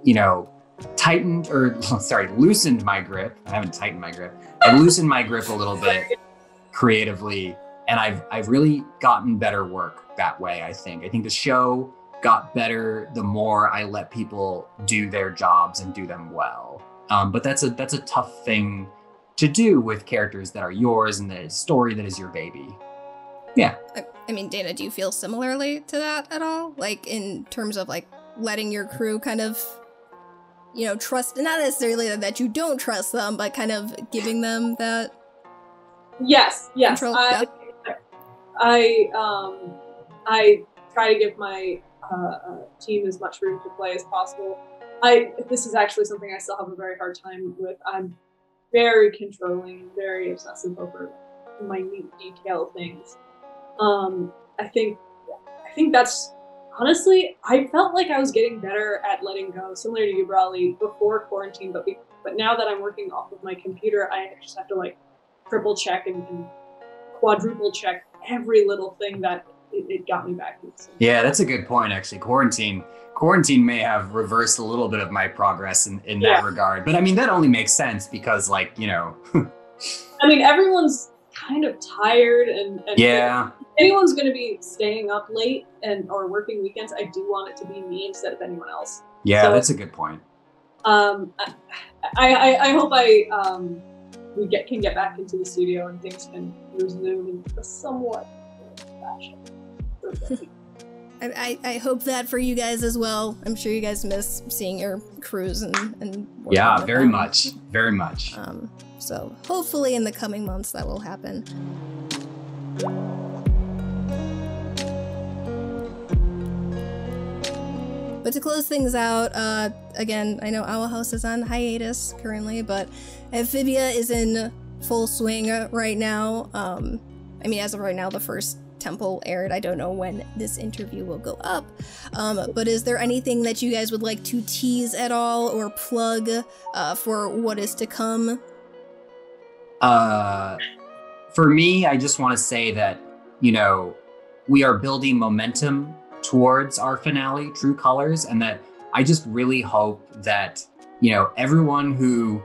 you know, loosened my grip. I haven't tightened my grip. I've loosened my grip a little bit creatively, and I've really gotten better work that way, I think. I think the show got better the more I let people do their jobs and do them well. But that's a tough thing to do with characters that are yours and the story that is your baby. Yeah. I mean, Dana, do you feel similarly to that at all? Like, in terms of, like, letting your crew kind of, you know, trust, not necessarily that you don't trust them, but kind of giving them that Yes. control? I try to give my team as much room to play as possible. This is actually something I still have a very hard time with. I'm very controlling, very obsessive over minute detail things. I think that's, honestly, I felt like I was getting better at letting go, similar to you, Brawley, before quarantine, but now that I'm working off of my computer, I just have to like triple check and quadruple check every little thing that it got me back into. Yeah, that's a good point, actually. Quarantine may have reversed a little bit of my progress in that regard. But I mean, that only makes sense because, like, you know. I mean, everyone's kind of tired and yeah. If anyone's going to be staying up late or working weekends, I do want it to be me instead of anyone else. Yeah, so, that's a good point. I hope I we can get back into the studio and things can resume in a somewhat fashion. I hope that for you guys as well. I'm sure you guys miss seeing your crews and yeah, very much. So hopefully in the coming months that will happen. But to close things out, again, I know Owl House is on hiatus currently, but Amphibia is in full swing right now. I mean, as of right now, the first Temple aired. I don't know when this interview will go up, but is there anything that you guys would like to tease at all or plug for what is to come? For me, I just want to say that, you know, we are building momentum towards our finale, True Colors, and that I just really hope that, you know, everyone who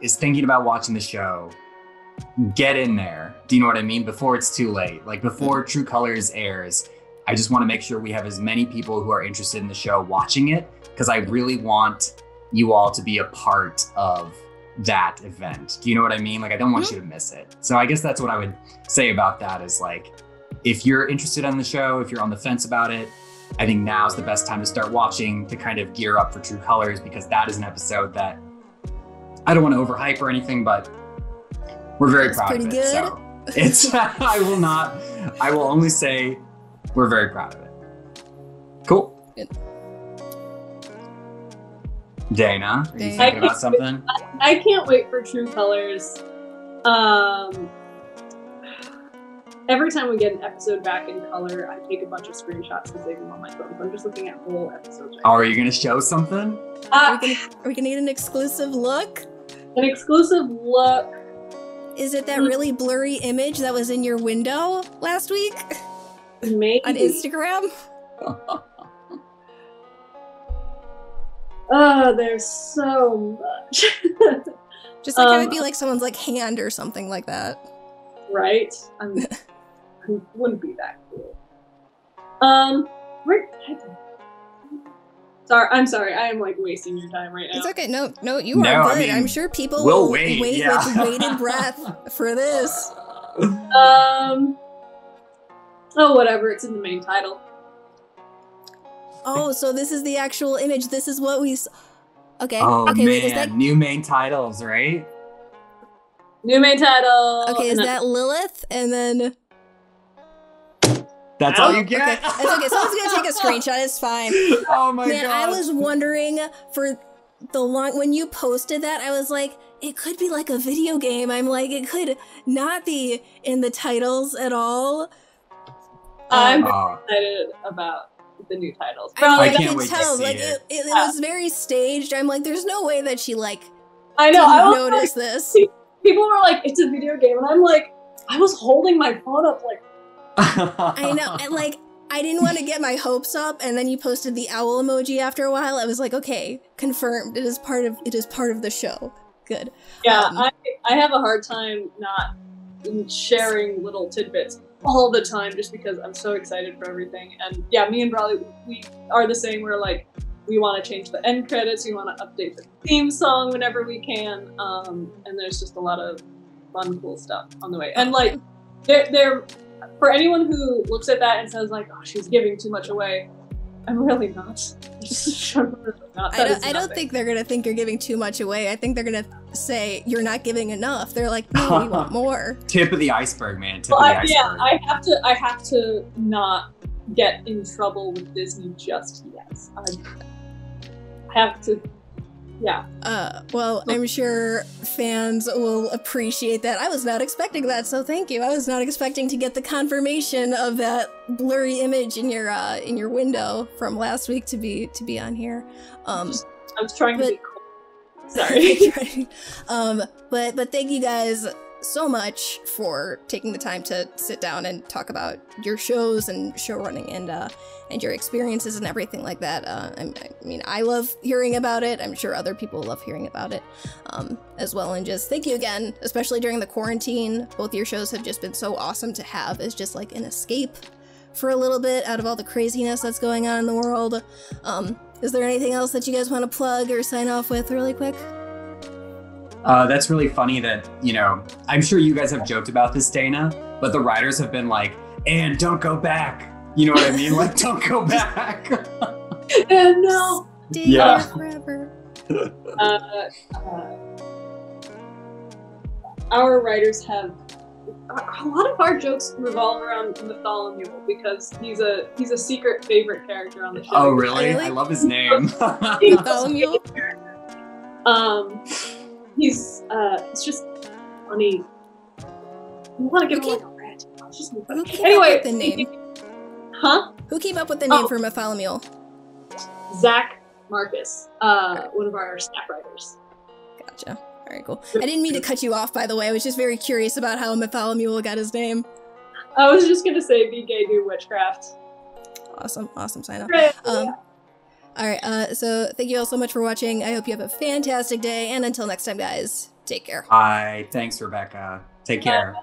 is thinking about watching the show, get in there. Do you know what I mean? Before it's too late. Like before True Colors airs, I just want to make sure we have as many people who are interested in the show watching it, because I really want you all to be a part of that event. Do you know what I mean? Like I don't want you to miss it. So I guess that's what I would say about that is like, if you're interested in the show, if you're on the fence about it, I think now's the best time to start watching to kind of gear up for True Colors, because that is an episode that I don't want to overhype or anything, but we're very proud of it. Good. So it's I will only say we're very proud of it. Cool. Good. Dana, are you thinking about something? I can't wait for True Colors. Every time we get an episode back in color, I take a bunch of screenshots to save them on my phone. So I'm just looking at whole episodes right now. Are you going to show something? Are we going to get an exclusive look? An exclusive look. Is it that really blurry image that was in your window last week? Maybe. On Instagram? Oh, there's so much. Just like it would be like someone's like hand or something like that. Right? It wouldn't be that cool. I'm sorry. I am like wasting your time right now. It's okay. No, you are good. I mean, I'm sure people will wait with bated breath for this. Oh, whatever. It's in the main title. Oh, so this is the actual image. This is what we. Okay. Oh okay, man, wait, is that... new main titles, right? New main title. Okay, is that Lilith? And then. That's all you get? Okay. It's okay. Someone's gonna take a screenshot. It's fine. Oh my god. I was wondering for the when you posted that, I was like, it could be like a video game. I'm like, it could not be in the titles at all. I'm excited about the new titles. I can't wait to see like, it was very staged. I'm like, there's no way that she like. I know. I noticed this. People were like, it's a video game, and I'm like, I was holding my phone up like. I know, and like I didn't want to get my hopes up, and then you posted the owl emoji after a while. I was like, okay, confirmed. It is part of the show. Good. Yeah, I have a hard time not sharing little tidbits all the time just because I'm so excited for everything. And yeah, me and Bradley, we are the same. We're like, we want to change the end credits. We want to update the theme song whenever we can. And there's just a lot of fun, cool stuff on the way. And like, they're for anyone who looks at that and says like, oh, she's giving too much away, I'm really not. I don't think they're going to think you're giving too much away. I think they're going to say you're not giving enough. They're like, no, we want more. Tip of the iceberg, man. Tip of the iceberg. Yeah, I have to not get in trouble with Disney just yet. I have to. Yeah. Well, I'm sure fans will appreciate that. I was not expecting that, so thank you. I was not expecting to get the confirmation of that blurry image in your window from last week to be on here. I was trying to be cool. Sorry. But thank you guys so much for taking the time to sit down and talk about your shows and show running and your experiences and everything like that. I mean, I love hearing about it. I'm sure other people love hearing about it as well. And just thank you again, especially during the quarantine. Both your shows have just been so awesome to have as just like an escape for a little bit out of all the craziness that's going on in the world. Is there anything else that you guys want to plug or sign off with really quick? That's really funny that, you know, I'm sure you guys have joked about this, Dana, but the writers have been like, and don't go back. You know what I mean? Like, don't go back. And no. Stay here forever. Our writers have a lot of our jokes revolve around Bartholomew because he's a secret favorite character on the show. Oh, really? I love his name. Bartholomew. He's it's just funny. You want to give him like a rat? It's just funny. Anyway, the name. Huh? Who came up with the name for Bartholomew? Zach Marcus, one of our staff writers. Gotcha. All right, cool. I didn't mean to cut you off, by the way. I was just very curious about how Bartholomew got his name. I was just gonna say, be gay, do witchcraft. Awesome, sign up. All right, so thank you all so much for watching. I hope you have a fantastic day, and until next time, guys, take care. Bye. Thanks, Rebecca. Take care.